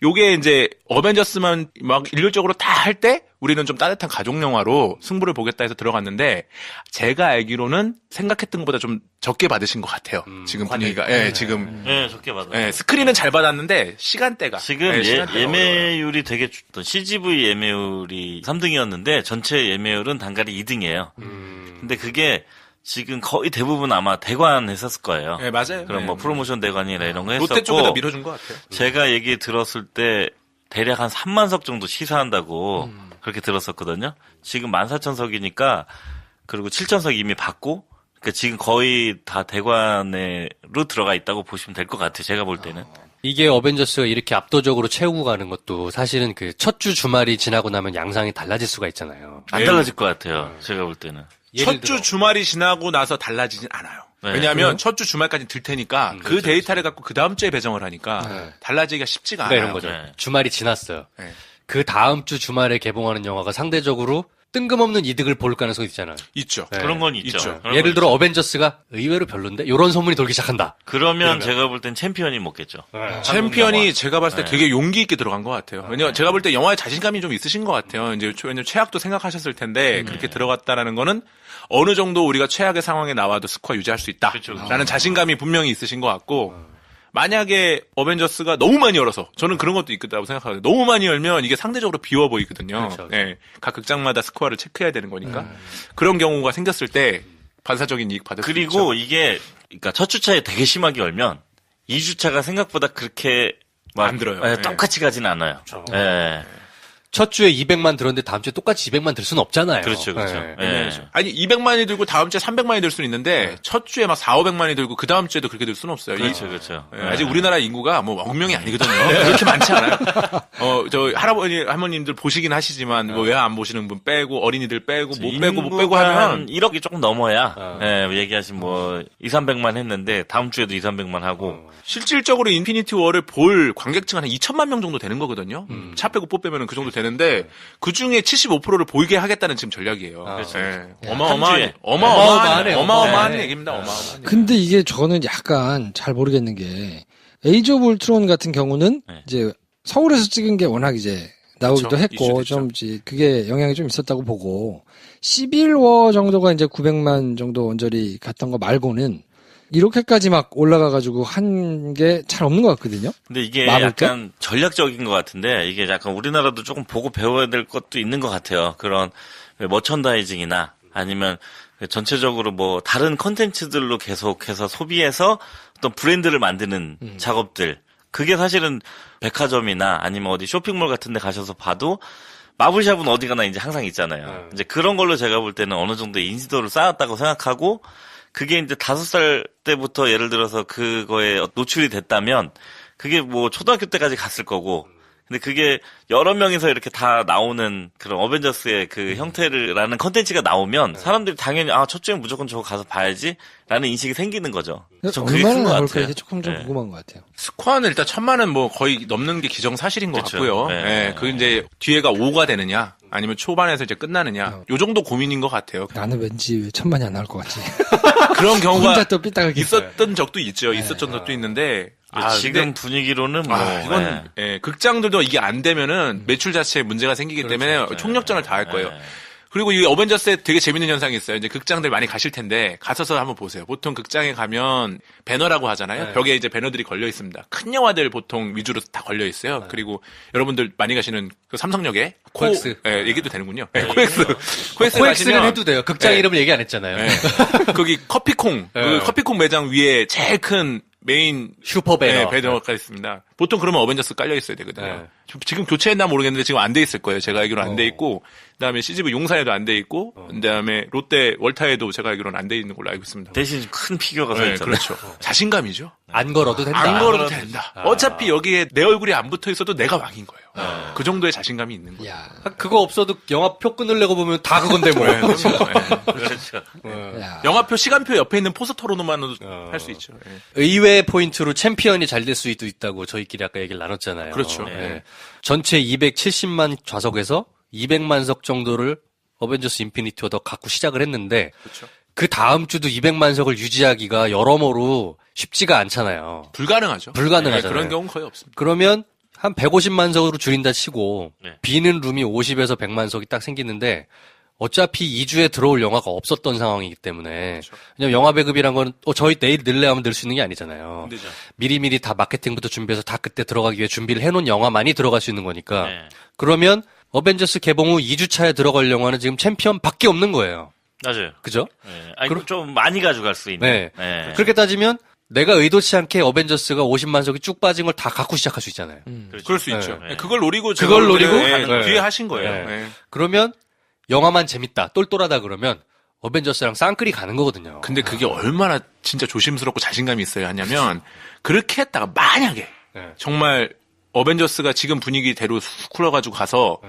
요게 이제 어벤져스만 막 일률적으로 다 할 때 우리는 좀 따뜻한 가족 영화로 승부를 보겠다 해서 들어갔는데 제가 알기로는 생각했던 것보다 좀 적게 받으신 것 같아요. 지금 분위기가. 예, 지금. 네, 좋게 받아요. 예, 스크린은 잘 받았는데 시간대가. 지금 예, 시간대가 어려워요. 예매율이 되게 좋던 CGV 예매율이 3등이었는데 전체 예매율은 단갈이 2등이에요. 근데 그게 지금 거의 대부분 아마 대관 했었을 거예요. 예, 맞아요. 그럼 예. 뭐 프로모션 대관이나 이런 거 했었고 롯데 쪽에다 밀어준 것 같아요. 제가 얘기 들었을 때 대략 한 3만 석 정도 시사한다고 그렇게 들었었거든요. 지금 14,000석이니까 그리고 7,000석 이미 받고 그러니까 지금 거의 다 대관으로 들어가 있다고 보시면 될 것 같아요. 제가 볼 때는. 이게 어벤져스가 이렇게 압도적으로 채우고 가는 것도 사실은 그 첫 주 주말이 지나고 나면 양상이 달라질 수가 있잖아요. 안 달라질 것 같아요. 제가 볼 때는. 예를 첫 주 들어. 주말이 지나고 나서 달라지진 않아요. 네. 왜냐하면 첫 주 주말까지 들 테니까 그 그렇죠, 데이터를 갖고 그 다음 주에 배정을 하니까 달라지기가 쉽지가 그러니까 않아요. 이런 거죠. 네. 주말이 지났어요. 네. 그 다음 주 주말에 개봉하는 영화가 상대적으로 뜬금없는 이득을 볼 가능성이 있잖아요. 있죠. 네. 그런 건 있죠. 있죠. 그런 예를 건 들어 어벤져스가 의외로 별론데 이런 소문이 돌기 시작한다. 그러면 제가 볼 땐 챔피언이 먹겠죠. 챔피언이 제가 봤을 때 네. 되게 용기 있게 들어간 것 같아요. 왜냐면 제가 볼 때 영화에 자신감이 좀 있으신 것 같아요. 이제 왜냐면 최악도 생각하셨을 텐데 그렇게 들어갔다라는 거는 어느 정도 우리가 최악의 상황에 나와도 스코어 유지할 수 그렇죠, 있다라는 그렇죠. 자신감이 분명히 있으신 것 같고 만약에 어벤져스가 너무 많이 열어서 저는 그런 것도 있다고 생각하거든요. 너무 많이 열면 이게 상대적으로 비워 보이거든요. 그렇죠. 네. 각 극장마다 스코어를 체크해야 되는 거니까 그런 경우가 생겼을 때 반사적인 이익 받을 수 있죠. 그리고 이게 그러니까 첫 주차에 되게 심하게 열면 2주차가 생각보다 그렇게 막 안 들어요. 예, 네. 똑같이 가진 않아요. 예. 첫 주에 200만 들었는데 다음 주에 똑같이 200만 들 수는 없잖아요. 그렇죠, 그렇죠. 네. 예. 아니 200만이 들고 다음 주에 300만이 들 수는 있는데 첫 주에 막 4,500만이 들고 그 다음 주에도 그렇게 들 수는 없어요. 그렇죠, 그렇죠. 예, 아직 우리나라 인구가 뭐 억명이 아니거든요. 그렇게 많지 않아요. 저 할아버지 할머님들 보시긴 하시지만 뭐 왜 안 보시는 분 빼고 어린이들 빼고 못 빼고 못 빼고 하면 1억이 조금 넘어야 예, 얘기하신 뭐 2,300만 했는데 다음 주에도 2,300만 하고 실질적으로 인피니티 워를 볼 관객층 한 2천만 명 정도 되는 거거든요. 차 빼고 뽀 빼면 그 정도 되는데 그 중에 75%를 보이게 하겠다는 지금 전략이에요. 그렇죠. 예. 한 주에. 어마어마한 네. 얘기입니다. 어마어마한. 근데 이게 저는 약간 잘 모르겠는 게 에이지 오브 울트론 같은 경우는 네. 이제 서울에서 찍은 게 워낙 이제 나오기도 그쵸, 했고 이슈됐죠. 좀 이제 그게 영향이 좀 있었다고 보고 시빌워 정도가 이제 900만 정도 언저리 갔던 거 말고는 이렇게까지 막 올라가가지고 한 게 잘 없는 것 같거든요. 근데 이게 마블 때? 약간 전략적인 것 같은데 이게 약간 우리나라도 조금 보고 배워야 될 것도 있는 것 같아요. 그런 머천다이징이나 아니면 전체적으로 뭐 다른 컨텐츠들로 계속해서 소비해서 어떤 브랜드를 만드는 작업들. 그게 사실은 백화점이나 아니면 어디 쇼핑몰 같은 데 가셔서 봐도 마블샵은 어디 가나 이제 항상 있잖아요. 이제 그런 걸로 제가 볼 때는 어느 정도 인지도를 쌓았다고 생각하고 그게 이제 5살 때부터 예를 들어서 그거에 노출이 됐다면 그게 뭐 초등학교 때까지 갔을 거고 근데 그게 여러 명이서 이렇게 다 나오는 그런 어벤져스의 그 형태라는 컨텐츠가 나오면 사람들이 당연히 첫 주에 무조건 저거 가서 봐야지라는 인식이 생기는 거죠. 좀 그게 얼마나 큰 것 나올까 같아요. 이게 조금 좀 네. 궁금한 것 같아요. 스코어는 일단 1,000만은 뭐 거의 넘는 게 기정사실인 것 그쵸. 같고요. 네. 예, 그 이제 뒤에가 5가 되느냐, 아니면 초반에서 이제 끝나느냐. 요 정도 고민인 것 같아요. 나는 왠지 왜 1000만이 안 나올 것 같지. 그런 혼자 경우가 또 삐딱하게 있었던 적도 있죠. 있었던 적도 있는데. 지금 근데 분위기로는 뭐 이건 극장들도 이게 안 되면은 매출 자체에 문제가 생기기 때문에 총력전을 다 할 거예요. 그리고 이 어벤져스에 되게 재밌는 현상이 있어요. 이제 극장들 많이 가실 텐데 가셔서 한번 보세요. 보통 극장에 가면 배너라고 하잖아요. 벽에 이제 배너들이 걸려 있습니다. 큰 영화들 보통 위주로 다 걸려 있어요. 그리고 여러분들 많이 가시는 그 삼성역에 코엑스. 얘기도 되는군요. 코엑스. 코엑스는 가시면 해도 돼요. 극장 이름을 얘기 안 했잖아요. 거기 커피콩. 그 커피콩 매장 위에 제일 큰 메인 슈퍼 배너. 배너가 있습니다. 보통 그러면 어벤져스 깔려 있어야 되거든요. 지금 교체했나 모르겠는데 지금 안 돼 있을 거예요. 제가 알기로는 안 돼 있고, 그다음에 CGV 용산에도 안 돼 있고, 그다음에 롯데 월타에도 제가 알기로는 안 돼 있는 걸로 알고 있습니다. 대신 큰 피규어가 서 있잖아요. 그렇죠. 자신감이죠. 안 걸어도 된다. 안 걸어도 된다. 어차피 여기에 내 얼굴이 안 붙어 있어도 내가 왕인 거예요. 그 정도의 자신감이 있는 거예요. 야. 그거 없어도 영화표 끊으려고 보면 다 그건데 뭐. 그렇죠. 그렇죠. 야. 영화표 시간표 옆에 있는 포스터로만도 할 수 있죠. 의외의 포인트로 챔피언이 잘 될 수도 있다고 저희끼리 아까 얘기를 나눴잖아요. 그렇죠. 전체 270만 좌석에서 200만 석 정도를 어벤져스 인피니티 워더 갖고 시작을 했는데 그렇죠. 그 다음 주도 200만 석을 유지하기가 여러모로 쉽지가 않잖아요. 불가능하죠. 불가능하잖아요. 그런 경우는 거의 없습니다. 그러면 한 150만 석으로 줄인다 치고 네. 비는 룸이 50에서 100만 석이 딱 생기는데 어차피 2주에 들어올 영화가 없었던 상황이기 때문에 그렇죠. 왜냐면 영화 배급이란 건 저희 내일 늘래 하면 늘 수 있는 게 아니잖아요. 힘들죠. 미리미리 다 마케팅부터 준비해서 다 그때 들어가기 위해 준비를 해놓은 영화만이 들어갈 수 있는 거니까 네. 그러면 어벤져스 개봉 후 2주 차에 들어갈 영화는 지금 챔피언밖에 없는 거예요. 맞아요. 그죠? 네. 아니, 좀 많이 가져갈 수 있는. 네. 네. 그렇게 따지면 내가 의도치 않게 어벤져스가 50만 석이 쭉 빠진 걸 다 갖고 시작할 수 있잖아요. 그렇죠. 그럴 수 있죠. 네. 그걸 노리고 그걸 노리고 뒤에 하신 거예요. 네. 그러면 영화만 재밌다, 똘똘하다 그러면 어벤져스랑 쌍끌이 가는 거거든요. 근데 그게 얼마나 진짜 조심스럽고 자신감이 있어야 하냐면 그렇게 했다가 만약에 정말 어벤져스가 지금 분위기대로 훅 흘러가지고 가서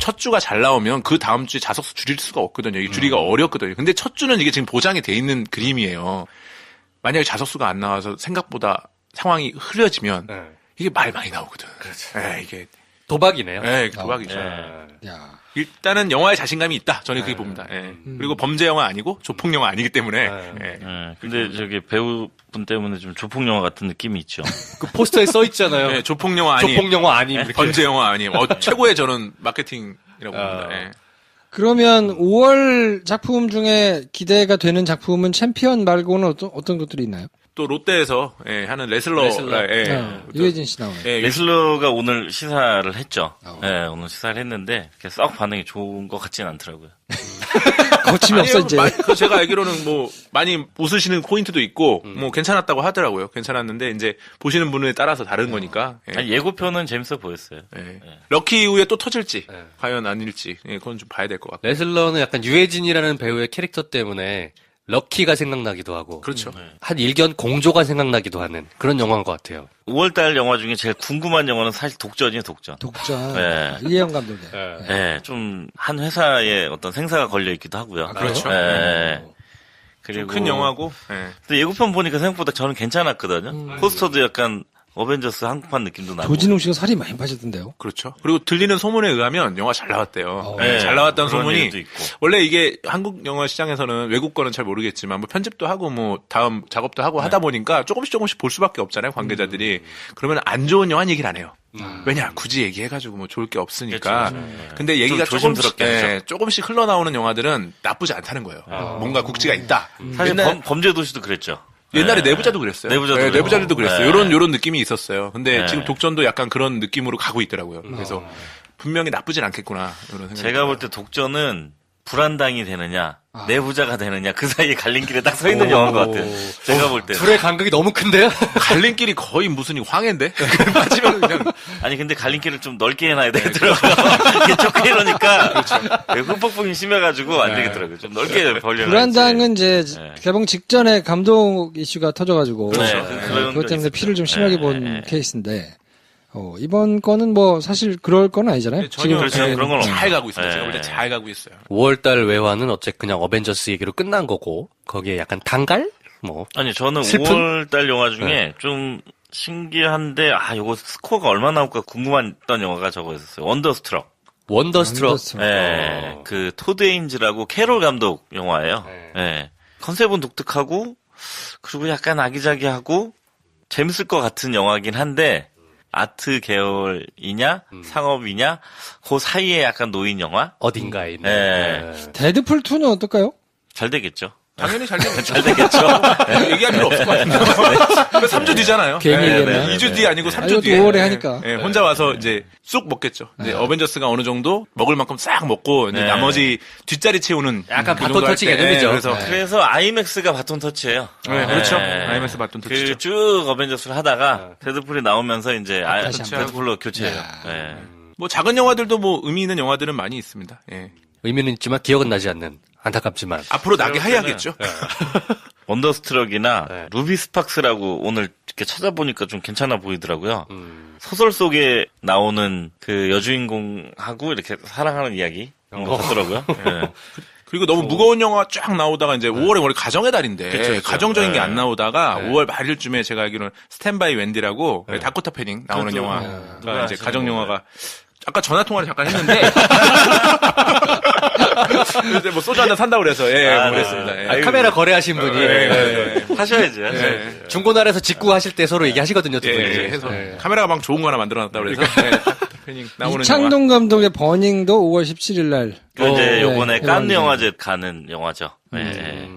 첫 주가 잘 나오면 그 다음 주에 자석수 줄일 수가 없거든요. 이게 줄이기가 어렵거든요. 근데 첫 주는 이게 지금 보장이 돼 있는 그림이에요. 만약에 자석수가 안 나와서 생각보다 상황이 흐려지면 이게 말 많이 나오거든. 그렇죠. 이게 도박이네요. 도박이죠. 야. 일단은 영화에 자신감이 있다. 저는 그렇게 봅니다. 그리고 범죄 영화 아니고 조폭 영화 아니기 때문에. 근데 저기 배우분 때문에 좀 조폭 영화 같은 느낌이 있죠. 그 포스터에 써 있잖아요. 조폭 영화 아니. 조폭 영화 아니. 이렇게. 범죄 영화 아니. 최고의 저는 마케팅이라고 봅니다. 그러면 5월 작품 중에 기대가 되는 작품은 챔피언 말고는 어떤 것들이 있나요? 또 롯데에서 하는 레슬러. 유해진 씨 나오네요. 레슬러가 오늘 시사를 했죠. 네, 오늘 시사를 했는데 썩 반응이 좋은 것 같지는 않더라고요. 거침이 없어 이제. 그 제가 알기로는 뭐 많이 웃으시는 포인트도 있고 뭐 괜찮았다고 하더라고요. 괜찮았는데 이제 보시는 분에 따라서 다른 거니까. 아니, 예고편은 재밌어 보였어요. 럭키 이후에 또 터질지 과연 아닐지 그건 좀 봐야 될 것 같고. 레슬러는 약간 유해진이라는 배우의 캐릭터 때문에 럭키가 생각나기도 하고. 그렇죠. 한 일견 공조가 생각나기도 하는 그런 영화인 것 같아요. 5월달 영화 중에 제일 궁금한 영화는 사실 독전이에요, 독전. 독전. 네. 이혜영 감독의. 네, 좀 한 회사에 어떤 생사가 걸려 있기도 하고요. 그렇죠. 네. 그리고 큰 영화고. 근데 예고편 보니까 생각보다 저는 괜찮았거든요. 포스터도 약간 어벤져스 한국판 느낌도 나고. 조진웅 씨가 살이 많이 빠졌던데요. 그렇죠. 그리고 들리는 소문에 의하면 영화 잘 나왔대요. 네, 잘 나왔다는 그런 소문이 얘기도 있고. 원래 이게 한국 영화 시장에서는 외국 거는 잘 모르겠지만 뭐 편집도 하고 뭐 다음 작업도 하고 하다 보니까 조금씩 볼 수밖에 없잖아요, 관계자들이. 그러면 안 좋은 영화 얘기를 안 해요. 왜냐? 굳이 얘기해가지고 뭐 좋을 게 없으니까. 근데 얘기가 조심스럽게 조금씩 흘러나오는 영화들은 나쁘지 않다는 거예요. 뭔가 국지가 있다. 사실 옛날- 범죄도시도 그랬죠. 옛날에 내부자도 그랬어요. 내부자들도 그랬어요. 요런 느낌이 있었어요. 근데 지금 독전도 약간 그런 느낌으로 가고 있더라고요. 그래서 분명히 나쁘진 않겠구나. 이런 생각이 제가 볼 때 독전은 불안당이 되느냐, 내부자가 되느냐, 그 사이에 갈림길에 딱 서 있는 영화인 것 같아요. 제가 볼 때. 둘의 간극이 너무 큰데요? 갈림길이 거의 무슨 황해인데? 빠지면 그냥. 아니, 근데 갈림길을 좀 넓게 해놔야 되더라고요. 이게 좁게 이러니까. 흠뻑풍이 심해가지고 안 되겠더라고요. 좀 넓게 벌려놔야지. 불안당은 이제 네. 개봉 직전에 감독 이슈가 터져가지고. 그렇죠. 그것 때문에 피를 좀 심하게 본 네. 케이스인데. 이번 거는 뭐 사실 그럴 건 아니잖아요. 전혀 그렇죠. 그런 건 잘 가고 있어요. 네. 제가 볼 때 잘 가고 있어요. 5월달 외화는 어쨌든 그냥 어벤져스 얘기로 끝난 거고 거기에 약간 단갈? 뭐 아니, 저는 슬픈? 5월달 영화 중에 좀 신기한데, 요거 스코어가 얼마 나올까 궁금했던 영화가 저거였어요. 원더스트럭. 원더스트럭. 네, 그 토드 에인즈라고 캐롤 감독 영화예요. 네. 컨셉은 독특하고 그리고 약간 아기자기하고 재밌을 것 같은 영화긴 한데 아트 계열이냐 상업이냐 그 사이에 약간 놓인 영화. 어딘가에 있는. 네. 데드풀 2는 어떨까요? 잘 되겠죠. 당연히 잘 되겠죠. 잘 되겠죠. 얘기할 필요 없을 것 같은데. 3주 뒤잖아요. 괜히 얘기했나? 2주 뒤 아니고 3주 이것도 뒤에. 5월에 하니까. 혼자 와서 이제 쑥 먹겠죠. 이제 어벤져스가 어느 정도 먹을 만큼 싹 먹고 이제 네. 나머지 뒷자리 채우는 약간 그 바톤 정도 할 터치 때, 개념이죠. 그래서 그래서 아이맥스가 바톤 터치예요. 네, 그렇죠. 네. IMAX 바톤 터치죠. 그 쭉 어벤져스를 하다가 데드풀이 나오면서 이제 다시 한번. 데드풀로 교체해요. 네. 뭐 작은 영화들도 뭐 의미 있는 영화들은 많이 있습니다. 예. 의미는 있지만 기억은 나지 않는. 안타깝지만. 앞으로 나게 그럴 해야겠죠. 원더스트럭이나 네. 루비 스팍스라고 오늘 이렇게 찾아보니까 좀 괜찮아 보이더라고요. 소설 속에 나오는 그 여주인공하고 이렇게 사랑하는 이야기 그런 것 같더라고요. 네. 그리고 너무 무거운 영화 쫙 나오다가 이제 5월에 원래 가정의 달인데 그쵸. 가정적인 게 네. 안 나오다가 5월 말일쯤에 제가 알기로는 스탠바이 웬디라고 다코타 패닝 나오는 그것도, 영화가 누가 이제 하시는 가정 거예요? 영화가 아까 전화 통화를 잠깐 했는데 그래서 뭐 소주 한잔 산다고 그래서 그랬습니다. 예. 아이고. 카메라 거래하신 분이. 하셔야죠. 중고나라에서 직구 하실 때 서로 얘기하시거든요, 두 분이. 해서 카메라가 막 좋은 거 하나 만들어놨다 그래서 다코타 패닝 나오는 영화. 이창동 감독의 버닝도 5월 17일 날. 그 이제 네, 요번에 칸느 해봤는데. 영화제 가는 영화죠. 네.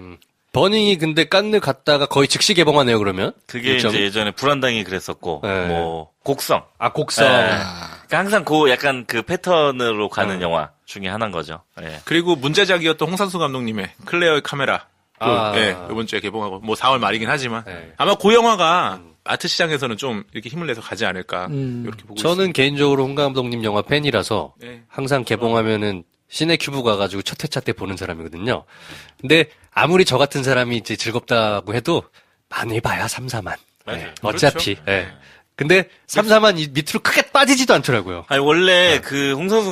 버닝이 근데 깐느 갔다가 거의 즉시 개봉하네요, 그러면? 그게 일정. 이제 예전에 불안당이 그랬었고, 네. 뭐 곡성. 아, 곡성. 네. 그러니까 항상 그 약간 그 패턴으로 가는 영화 중에 하나인 거죠. 네. 그리고 문제작이었던 홍상수 감독님의 클레어의 카메라. 아. 이번 주에 개봉하고 뭐 4월 말이긴 하지만 네. 아마 그 영화가 아트 시장에서는 좀 이렇게 힘을 내서 가지 않을까 이렇게 보고 저는 개인적으로 홍 감독님 영화 팬이라서 네. 항상 개봉하면은 시네큐브 가가지고 첫 회차 때 보는 사람이거든요. 근데 아무리 저 같은 사람이 이제 즐겁다고 해도 많이 봐야 3, 4만. 맞아요. 네. 어차피. 네. 근데 3, 4만 이 밑으로 크게 빠지지도 않더라고요. 아니, 원래 그 홍상수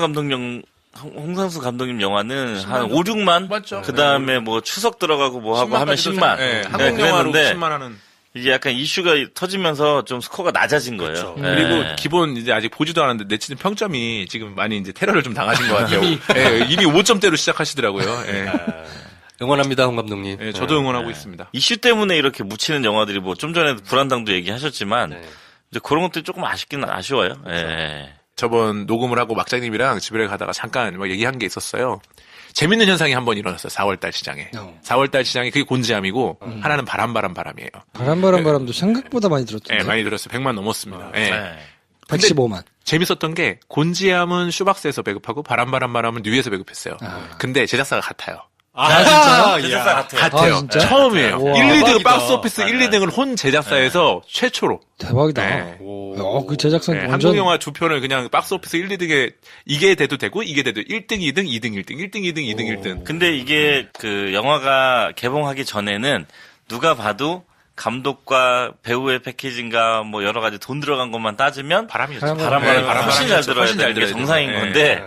감독님 영화는 한 5, 6만? 맞죠. 그 다음에 뭐 추석 들어가고 뭐 하고 하면 10만. 네, 한국 영화로 그랬는데 10만 하는. 이게 약간 이슈가 터지면서 좀 스코어가 낮아진 거예요. 네. 그리고 기본 이제 아직 보지도 않았는데 내치는 평점이 지금 많이 이제 테러를 좀 당하신 것 같아요. 이미 5점대로 시작하시더라고요. 응원합니다, 홍 감독님. 저도 응원하고 있습니다. 이슈 때문에 이렇게 묻히는 영화들이 뭐 좀 전에 불안당도 얘기하셨지만 네. 이제 그런 것들이 조금 아쉽긴 아쉬워요. 예. 저번 녹음을 하고 막장님이랑 집에 가다가 잠깐 뭐 얘기한 게 있었어요. 재밌는 현상이 한 번 일어났어요. 4월달 시장에. 4월달 시장에 그게 곤지암이고 하나는 바람이에요. 바람도 생각보다 많이 들었던데. 많이 들었어요. 100만 넘었습니다. 네. 115만. 재밌었던 게 곤지암은 슈박스에서 배급하고 바람은 뉴에서 배급했어요. 근데 제작사가 같아요. 진짜요? 제작사 같아요. 같아요. 아, 진짜? 처음이에요. 우와. 1, 2등 대박이다. 박스 오피스 1, 2등을 혼 제작사에서 최초로. 대박이다. 네. 그 제작사 네, 완전 한국 영화 두 편을 그냥 박스 오피스 1, 2등에 이게 돼도 되고 이게 돼도 1등, 2등, 2등, 1등, 1등, 2등, 2등, 1등. 근데 이게 그 영화가 개봉하기 전에는 누가 봐도 감독과 배우의 패키지인가 뭐 여러 가지 돈 들어간 것만 따지면 바람이었죠. 바람을 바람 훨씬 잘 들어야 훨씬 잘 되는 게 들어야 정상인 되죠. 건데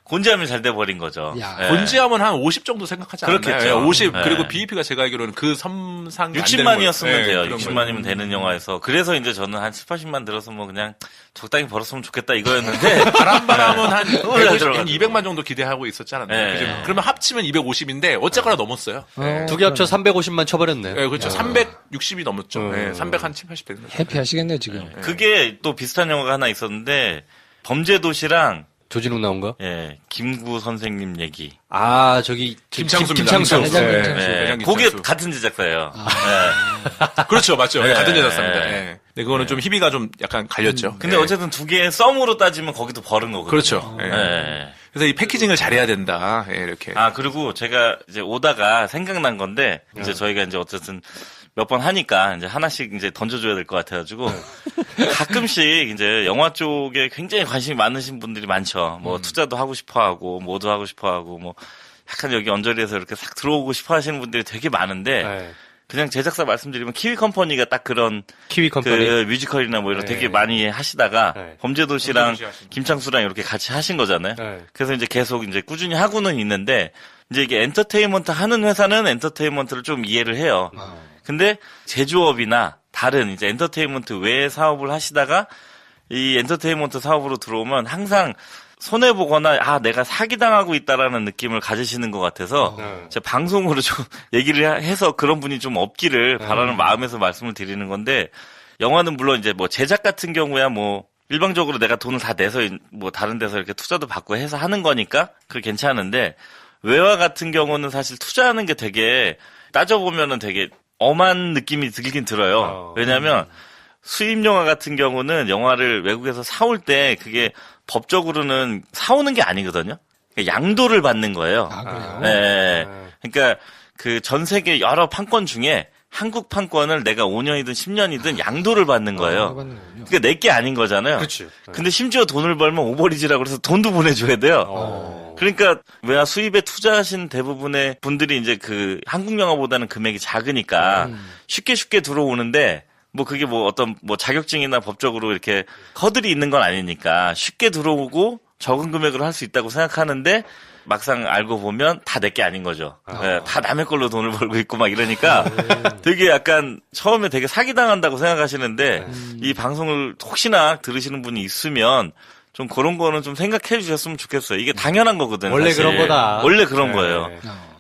곤지암이 잘 돼버린 거죠. 야. 예. 곤지암은 한 50 정도 생각하지 않나요? 그렇겠죠. 50 네. 그리고 BEP가 제가 알기로는 그 섬상 60만이었으면 돼요. 그런 60만이면 되는 영화에서. 그래서 이제 저는 한 7, 80만 들어서 뭐 그냥 적당히 벌었으면 좋겠다 이거였는데. 바람은 한 너무 잘 150, 들어가지고. 한 200만 정도 기대하고 있었지 않았나요? 네. 그죠? 그러면 합치면 250인데 어쨌거나 넘었어요. 두 개 합쳐 350만 쳐버렸네. 네, 그렇죠. 360이 넘었죠. 네, 300 한 7, 80 되는 거죠. 해피하시겠네요, 지금. 그게 또 비슷한 영화가 하나 있었는데 범죄도시랑 조진웅 나온 거? 예, 김구 선생님 얘기. 아, 저기, 김창수입니다. 김창수. 대장 네, 김창수. 예, 대장 그게 김창수. 같은 제작사예요. 그렇죠, 맞죠. 네. 같은 제작사입니다. 네. 네. 근데 그거는 좀 희비가 좀 약간 갈렸죠. 근데 네. 어쨌든 두 개의 썸으로 따지면 거기도 벌은 거거든요. 그렇죠. 네. 예. 그래서 이 패키징을 잘해야 된다. 예, 이렇게. 아, 그리고 제가 이제 오다가 생각난 건데, 이제 저희가 이제 어쨌든 몇 번 하니까 이제 하나씩 이제 던져줘야 될 것 같아가지고, 가끔씩 이제 영화 쪽에 굉장히 관심이 많으신 분들이 많죠. 뭐 투자도 하고 싶어 하고, 뭐도 하고 싶어 하고, 뭐 약간 여기 언저리에서 이렇게 싹 들어오고 싶어 하시는 분들이 되게 많은데, 네. 그냥 제작사 말씀드리면 키위 컴퍼니가 딱 그런 키위 컴퍼니. 그 뮤지컬이나 뭐 이런 네. 되게 많이 하시다가 네. 범죄도시랑 범죄도시 하시니까. 김창수랑 이렇게 같이 하신 거잖아요. 네. 그래서 이제 계속 이제 꾸준히 하고는 있는데 이제 이게 엔터테인먼트 하는 회사는 엔터테인먼트를 좀 이해를 해요. 근데 제조업이나 다른 이제 엔터테인먼트 외의 사업을 하시다가 이 엔터테인먼트 사업으로 들어오면 항상 손해보거나 내가 사기당하고 있다라는 느낌을 가지시는 것 같아서 제가 방송으로 좀 얘기를 해서 그런 분이 좀 없기를 바라는 마음에서 말씀을 드리는 건데 영화는 물론 이제 뭐 제작 같은 경우야 뭐 일방적으로 내가 돈을 다 내서 뭐 다른 데서 이렇게 투자도 받고 해서 하는 거니까 그게 괜찮은데 외화 같은 경우는 사실 투자하는 게 되게 따져보면은 되게 엄한 느낌이 들긴 들어요. 왜냐하면 수입 영화 같은 경우는 영화를 외국에서 사올 때 그게 법적으로는 사오는 게 아니거든요. 양도를 받는 거예요. 아, 그래요? 네. 그러니까 그 전 세계 여러 판권 중에 한국 판권을 내가 5년이든 10년이든 양도를 받는 거예요. 그러니까 내 게 아닌 거잖아요. 그렇죠. 근데 심지어 돈을 벌면 오버리지라고 그래서 돈도 보내줘야 돼요. 그러니까 외화 수입에 투자하신 대부분의 분들이 이제 그 한국 영화보다는 금액이 작으니까 쉽게 들어오는데 뭐 그게 뭐 어떤 뭐 자격증이나 법적으로 이렇게 허들이 있는 건 아니니까 쉽게 들어오고 적은 금액으로 할 수 있다고 생각하는데 막상 알고 보면 다 내 게 아닌 거죠. 네, 다 남의 걸로 돈을 벌고 있고 막 이러니까 되게 약간 처음에 되게 사기당한다고 생각하시는데 이 방송을 혹시나 들으시는 분이 있으면 좀 그런 거는 좀 생각해 주셨으면 좋겠어요. 이게 당연한 거거든요. 원래 사실. 그런 거다. 원래 그런 거예요.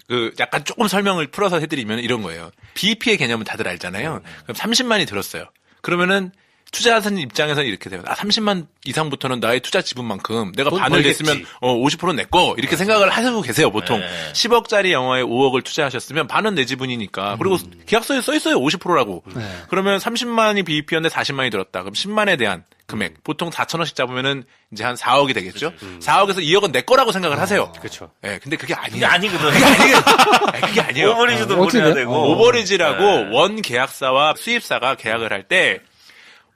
그 약간 조금 설명을 풀어서 해드리면 이런 거예요. BEP의 개념은 다들 알잖아요. 그럼 30만이 들었어요. 그러면은 투자자산 입장에서는 이렇게 돼요. 30만 이상부터는 나의 투자 지분만큼 내가 돈 반을 벌겠지. 냈으면 50%는 내 거. 이렇게 생각을 하시고 계세요, 보통. 네. 10억짜리 영화에 5억을 투자하셨으면 반은 내 지분이니까. 그리고 계약서에 써 있어요, 50%라고. 그러면 30만이 BEP였는데 40만이 들었다. 그럼 10만에 대한 금액. 보통 4천원씩 잡으면은 이제 한 4억이 되겠죠? 4억에서 2억은 내 거라고 생각을 하세요. 그렇죠. 예, 근데 그게 그게 아니에요. 아니거든요. 그게 아니에요. 오버리지도 어떻게 보내야 돼요? 되고. 오버리지라고 원 계약사와 수입사가 계약을 할 때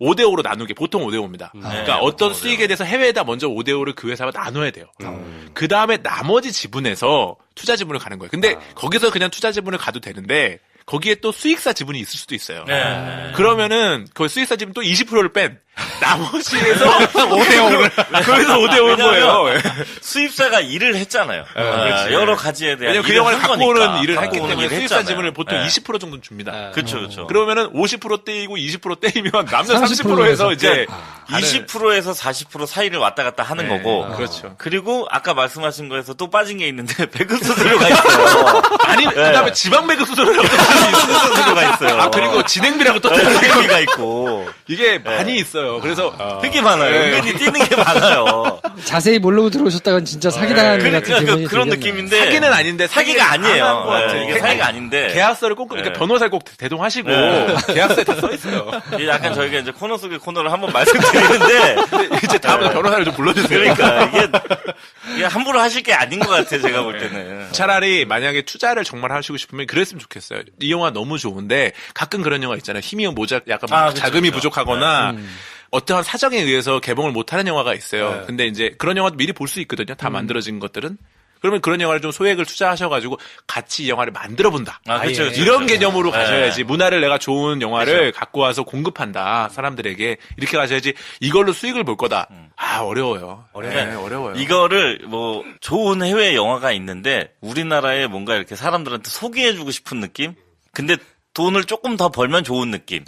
5대5로 나누게 보통 5대5입니다. 그러니까 어떤 수익에 대해서 해외에다 먼저 5대5를 그 회사가 나눠야 돼요. 그 다음에 나머지 지분에서 투자 지분을 가는 거예요. 근데 거기서 그냥 투자 지분을 가도 되는데 거기에 또 수익사 지분이 있을 수도 있어요. 네. 그러면은 그 수익사 지분 또 20%를 뺀 나머지에서 5대5를 거기서 5대5인 거예요. 수입사가 일을 했잖아요. 여러 가지에 대한 왜냐면 그 일을 영화를 한 갖고 거니까. 오는 일을 갖고 했기 오는 때문에 일을 수입사 했잖아요. 지분을 보통 네. 20% 정도 줍니다. 그렇죠. 그러면은 50% 떼이고 20% 떼이면 남는 30% 30%에서 이제 20%에서 40% 사이를 왔다 갔다 하는 거고. 그렇죠. 그리고 아까 말씀하신 거에서 또 빠진 게 있는데 배급 수수료가 있어요. 아니 그다음에 지방 배급 수수료라고 수수료가 있어요. 아 그리고 진행비라고 또 진행비가 있고. 이게 많이 있어요. 그래서 되게 많아요. 네. 은근히 뛰는 게 많아요. 자세히 모르고 들어오셨다간 진짜 사기당하는 것 같은 그러니까 기분이 그런 들겠네요. 느낌인데. 사기는 아닌데 사기가 아니에요. 안한것 같아요. 이게 사기가 아닌데. 계약서를 꼭 그러니까 네. 변호사를 꼭 대동하시고 계약서에 다 써 있어요. 이게 약간 저희가 이제 코너 속의 코너를 한번 말씀드리는데. 이제 다음에 변호사를 좀 불러주세요. 그러니까 이게 함부로 하실 게 아닌 것 같아요. 제가 볼 때는. 차라리 만약에 투자를 정말 하시고 싶으면 그랬으면 좋겠어요. 이 영화 너무 좋은데 가끔 그런 영화 있잖아요. 힘이 모자 약간 그쵸, 자금이 그쵸. 부족하거나 어떠한 사정에 의해서 개봉을 못하는 영화가 있어요. 근데 이제 그런 영화도 미리 볼 수 있거든요. 다 만들어진 것들은. 그러면 그런 영화를 좀 소액을 투자하셔가지고 같이 이 영화를 만들어 본다. 그쵸, 그쵸, 이런 그쵸. 개념으로 네. 가셔야지. 문화를 내가 좋은 영화를 갖고 와서 공급한다. 사람들에게. 이렇게 가셔야지. 이걸로 수익을 볼 거다. 어려워요. 어려워요. 이거를 뭐 좋은 해외 영화가 있는데 우리나라에 뭔가 이렇게 사람들한테 소개해주고 싶은 느낌? 근데 돈을 조금 더 벌면 좋은 느낌.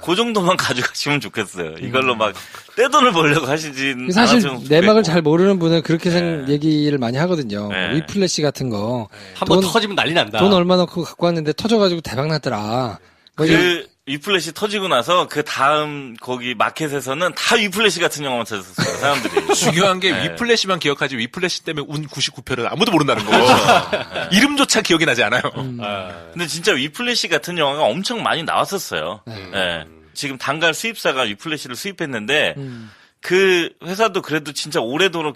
그 정도만 가져가시면 좋겠어요. 이걸로 막 떼돈을 벌려고 하시진 사실 않았으면 내막을 좋겠고. 잘 모르는 분은 그렇게 얘기를 많이 하거든요. 네. 위플래시 같은 거. 한 번 돈- 터지면 난리 난다. 돈 얼마 넣고 갖고 왔는데 터져가지고 대박 났더라. 뭐 그 위플래시 터지고 나서 그 다음 거기 마켓에서는 다 위플래시 같은 영화만 찾았었어요. 사람들이. 중요한 게 위플래시만 기억하지 위플래시 때문에 운 99표를 아무도 모른다는 거. 이름조차 기억이 나지 않아요. 근데 진짜 위플래시 같은 영화가 엄청 많이 나왔었어요. 예. 지금 단갈 수입사가 위플래시를 수입했는데 그 회사도 그래도 진짜 오래도록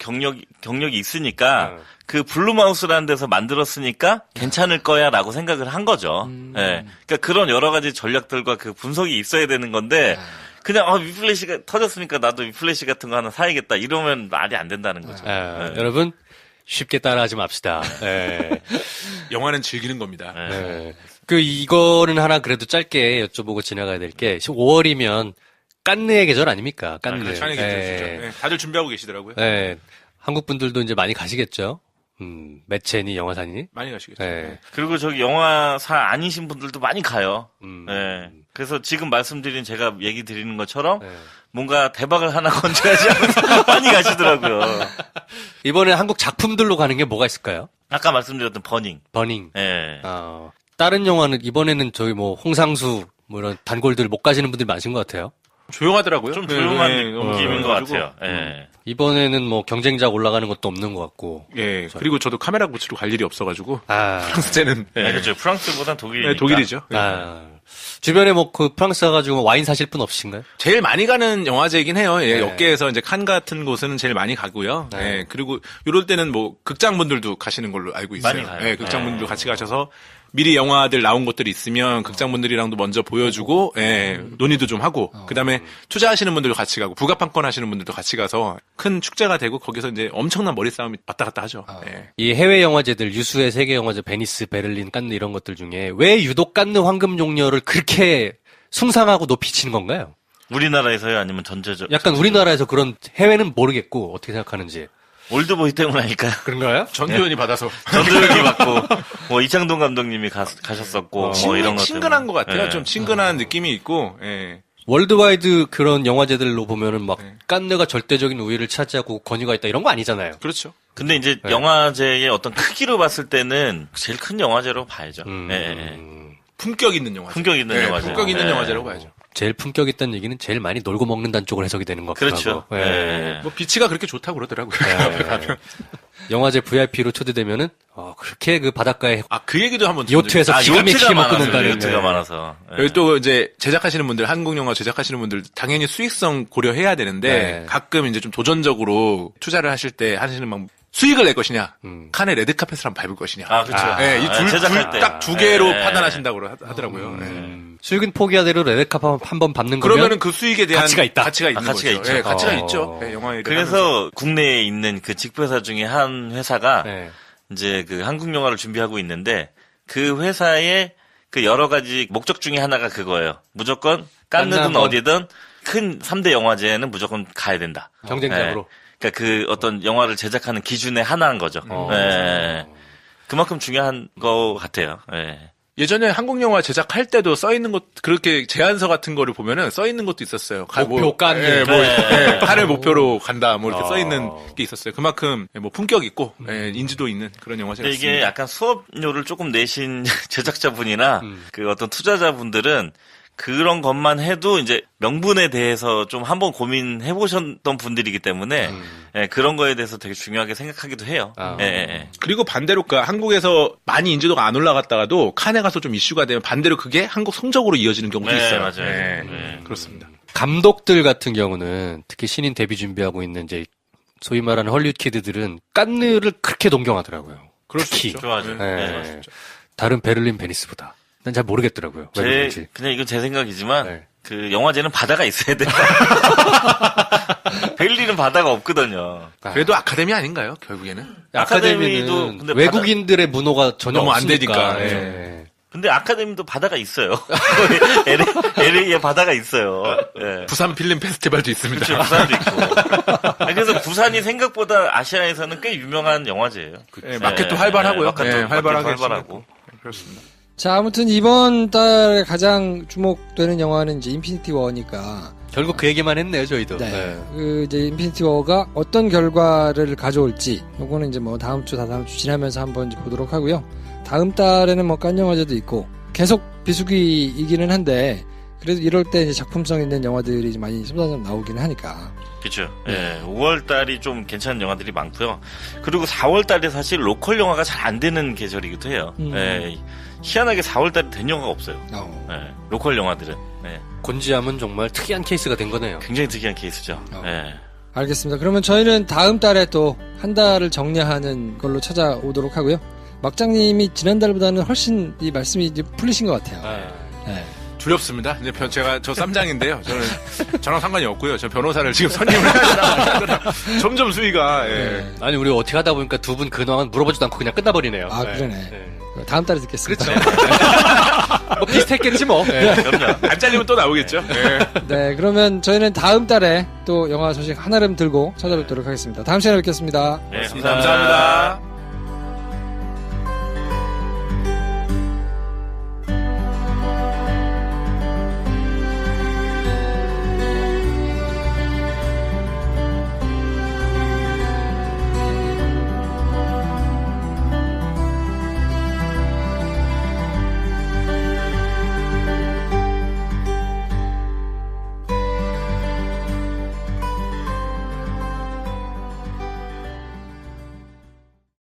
경력이 있으니까 그 블루마우스라는 데서 만들었으니까 괜찮을 거야라고 생각을 한 거죠. 예. 그러니까 그런 여러 가지 전략들과 그 분석이 있어야 되는 건데 그냥 위플래시가 터졌으니까 나도 위플래시 같은 거 하나 사야겠다 이러면 말이 안 된다는 거죠. 여러분 쉽게 따라하지 맙시다. 예. 영화는 즐기는 겁니다. 예. 이거는 하나 그래도 짧게 여쭤보고 지나가야 될 게 5월이면 깐느의 계절 아닙니까? 깐느. 그렇죠. 네, 다들 준비하고 계시더라고요. 예. 한국 분들도 이제 많이 가시겠죠. 매체니 영화사니. 많이 가시겠죠. 예. 그리고 저기 영화사 아니신 분들도 많이 가요. 예. 그래서 지금 말씀드린 제가 얘기 드리는 것처럼 뭔가 대박을 하나 건져야지 하면서 많이 가시더라고요. 이번에 한국 작품들로 가는 게 뭐가 있을까요? 아까 말씀드렸던 버닝. 버닝. 예. 다른 영화는 이번에는 저희 뭐 홍상수 뭐 이런 단골들 못 가시는 분들이 많으신 것 같아요. 조용하더라고요. 좀 조용한 네, 느낌인 것 가지고. 같아요. 예. 이번에는 뭐 경쟁작 올라가는 것도 없는 것 같고. 예. 그리고 저도 카메라 고치러 갈 일이 없어가지고. 아. 프랑스제는. 네, 그렇죠. 프랑스보단 독일이니까. 네, 독일이죠. 주변에 뭐 그 프랑스 가가지고 와인 사실 분 없으신가요? 제일 많이 가는 영화제이긴 해요. 예, 네. 업계에서 이제 칸 같은 곳은 제일 많이 가고요. 네. 예, 그리고 이럴 때는 뭐 극장분들도 가시는 걸로 알고 있어요. 많이 가요. 예, 극장분들도 같이 가셔서 미리 영화들 나온 것들이 있으면 극장분들이랑도 먼저 보여주고, 예, 논의도 좀 하고, 그 다음에 투자하시는 분들도 같이 가고, 부가판권 하시는 분들도 같이 가서 큰 축제가 되고, 거기서 이제 엄청난 머리 싸움이 왔다 갔다 하죠. 예. 이 해외 영화제들, 유수의 세계 영화제, 베니스, 베를린, 칸느 이런 것들 중에 왜 유독 칸느 황금종려를 그렇게 숭상하고 높이 치는 건가요? 우리나라에서요? 아니면 전체적? 약간 우리나라에서 그런 해외는 모르겠고 어떻게 생각하는지. 올드보이 때문 아닐까요? 그런가요? 전도연이 받아서. 전도연이 받고, 뭐, 이창동 감독님이 가셨었고, 뭐, 이런 것 친근한 것 때문에. 같아요. 예. 좀 친근한 느낌이 있고, 예. 월드와이드 그런 영화제들로 보면은 막 칸느가 절대적인 우위를 차지하고 권위가 있다 이런 거 아니잖아요. 그렇죠. 근데 이제 영화제의 어떤 크기로 봤을 때는 제일 큰 영화제로 봐야죠. 예, 예. 품격 있는 영화제. 품격 있는 영화제. 품격 있는 네. 영화제라고 봐야죠. 제일 품격 있다는 얘기는 제일 많이 놀고 먹는다는 쪽으로 해석이 되는 것 같기도 그렇죠. 하고. 예. 예. 뭐 비치가 그렇게 좋다고 그러더라고요. 영화제 VIP로 초대되면은 그렇게 그 바닷가에 그 얘기도 한번 요트에서 기가 막히게 먹고 논다는. 요트가 많아서. 예. 여기 또 이제 제작하시는 분들, 한국 영화 제작하시는 분들 당연히 수익성 고려해야 되는데 네. 가끔 이제 좀 도전적으로 투자를 하실 때 하시는 방 수익을 낼 것이냐, 칸의 레드카펫을 한번 밟을 것이냐. 그렇죠. 네, 이 제작할 때. 딱 두 개로 예. 판단하신다고 하더라고요. 수익은 포기하대로 레드카펫 한번 밟는 거면 그러면은 그 수익에 대한 가치가 있다. 가치가 있는 가치가 거죠. 있죠. 네, 가치가 있죠. 네, 영화에 그래서 국내에 있는 그 직배사 중에 한 회사가 네. 이제 그 한국 영화를 준비하고 있는데 그 회사의 그 여러 가지 목적 중에 하나가 그거예요. 무조건 깐느든 한번. 어디든 큰 3대 영화제는 무조건 가야 된다. 경쟁작으로. 그러니까 그 어떤 영화를 제작하는 기준의 하나인 거죠. 예. 그만큼 중요한 거 같아요. 예. 예전에 한국 영화 제작할 때도 써 있는 것 그렇게 제안서 같은 거를 보면은 써 있는 것도 있었어요. 목표 깐느. 예, 칸을 목표로 간다. 뭐 이렇게 써 있는 게 있었어요. 그만큼 뭐 품격 있고 인지도 있는 그런 영화제 근데 같습니다. 이게 약간 수업료를 조금 내신 제작자분이나 그 어떤 투자자분들은 그런 것만 해도 이제 명분에 대해서 좀 한번 고민해 보셨던 분들이기 때문에 예, 그런 거에 대해서 되게 중요하게 생각하기도 해요. 예, 예. 그리고 반대로 한국에서 많이 인지도가 안 올라갔다가도 칸에 가서 좀 이슈가 되면 반대로 그게 한국 성적으로 이어지는 경우도 네, 있어요. 맞아요. 네, 네. 그렇습니다. 감독들 같은 경우는 특히 신인 데뷔 준비하고 있는 이제 소위 말하는 헐리우드 키드들은 깐느를 그렇게 동경하더라고요. 그럴 수 특히. 있죠. 좋아하죠. 네. 네. 다른 베를린 베니스보다. 난 잘 모르겠더라고요. 왜 그런지. 그냥 이건 제 생각이지만 네. 그 영화제는 바다가 있어야 돼요. 베를린은 바다가 없거든요. 그래도 아카데미 아닌가요? 결국에는 아카데미도 아카데미는 근데 외국인들의 문호가 전혀 너무 안 없으니까. 되니까. 예. 근데 아카데미도 바다가 있어요. LA에 바다가 있어요. 예. 부산 필름 페스티벌도 있습니다. 그렇죠. 부산도 있고. 아니, 그래서 부산이 생각보다 아시아에서는 꽤 유명한 영화제예요. 네, 마켓도 활발하고요. 마켓도 네, 활발하게 활발하고. 그렇습니다. 자, 아무튼 이번 달에 가장 주목되는 영화는 이제 인피니티 워니까. 결국 그 얘기만 했네요, 저희도. 네. 그 이제 인피니티 워가 어떤 결과를 가져올지, 요거는 이제 뭐 다음 주 지나면서 한번 이제 보도록 하고요. 다음 달에는 뭐 깐 영화제도 있고, 계속 비수기이기는 한데, 그래도 이럴 때 이제 작품성 있는 영화들이 이제 많이 쏟아져 나오기는 하니까. 그렇죠. 예. 5월 달이 좀 괜찮은 영화들이 많고요. 그리고 4월 달에 사실 로컬 영화가 잘 안 되는 계절이기도 해요. 예. 희한하게 4월 달에 된 영화가 없어요. 예. 로컬 영화들은. 예. 곤지암은 정말 특이한 케이스가 된 거네요. 굉장히 특이한 케이스죠. 예. 알겠습니다. 그러면 저희는 다음 달에 또 한 달을 정리하는 걸로 찾아오도록 하고요. 막장님이 지난달보다는 훨씬 이 말씀이 이제 풀리신 것 같아요. 네. 두렵습니다. 이제 저 쌈장인데요. 저랑 상관이 없고요. 저 변호사를 지금 선임을 하느라 점점 수위가. 예. 아니 우리 어떻게 하다 보니까 두 분 근황은 물어보지도 않고 그냥 끝나버리네요. 아, 그러네. 다음 달에 듣겠습니다. 그렇죠. 뭐 비슷했겠지 뭐. 그럼요. 안 잘리면 또 나오겠죠. 예. 네, 그러면 저희는 다음 달에 또 영화 소식 한아름 들고 찾아뵙도록 하겠습니다. 다음 시간에 뵙겠습니다. 네, 감사합니다.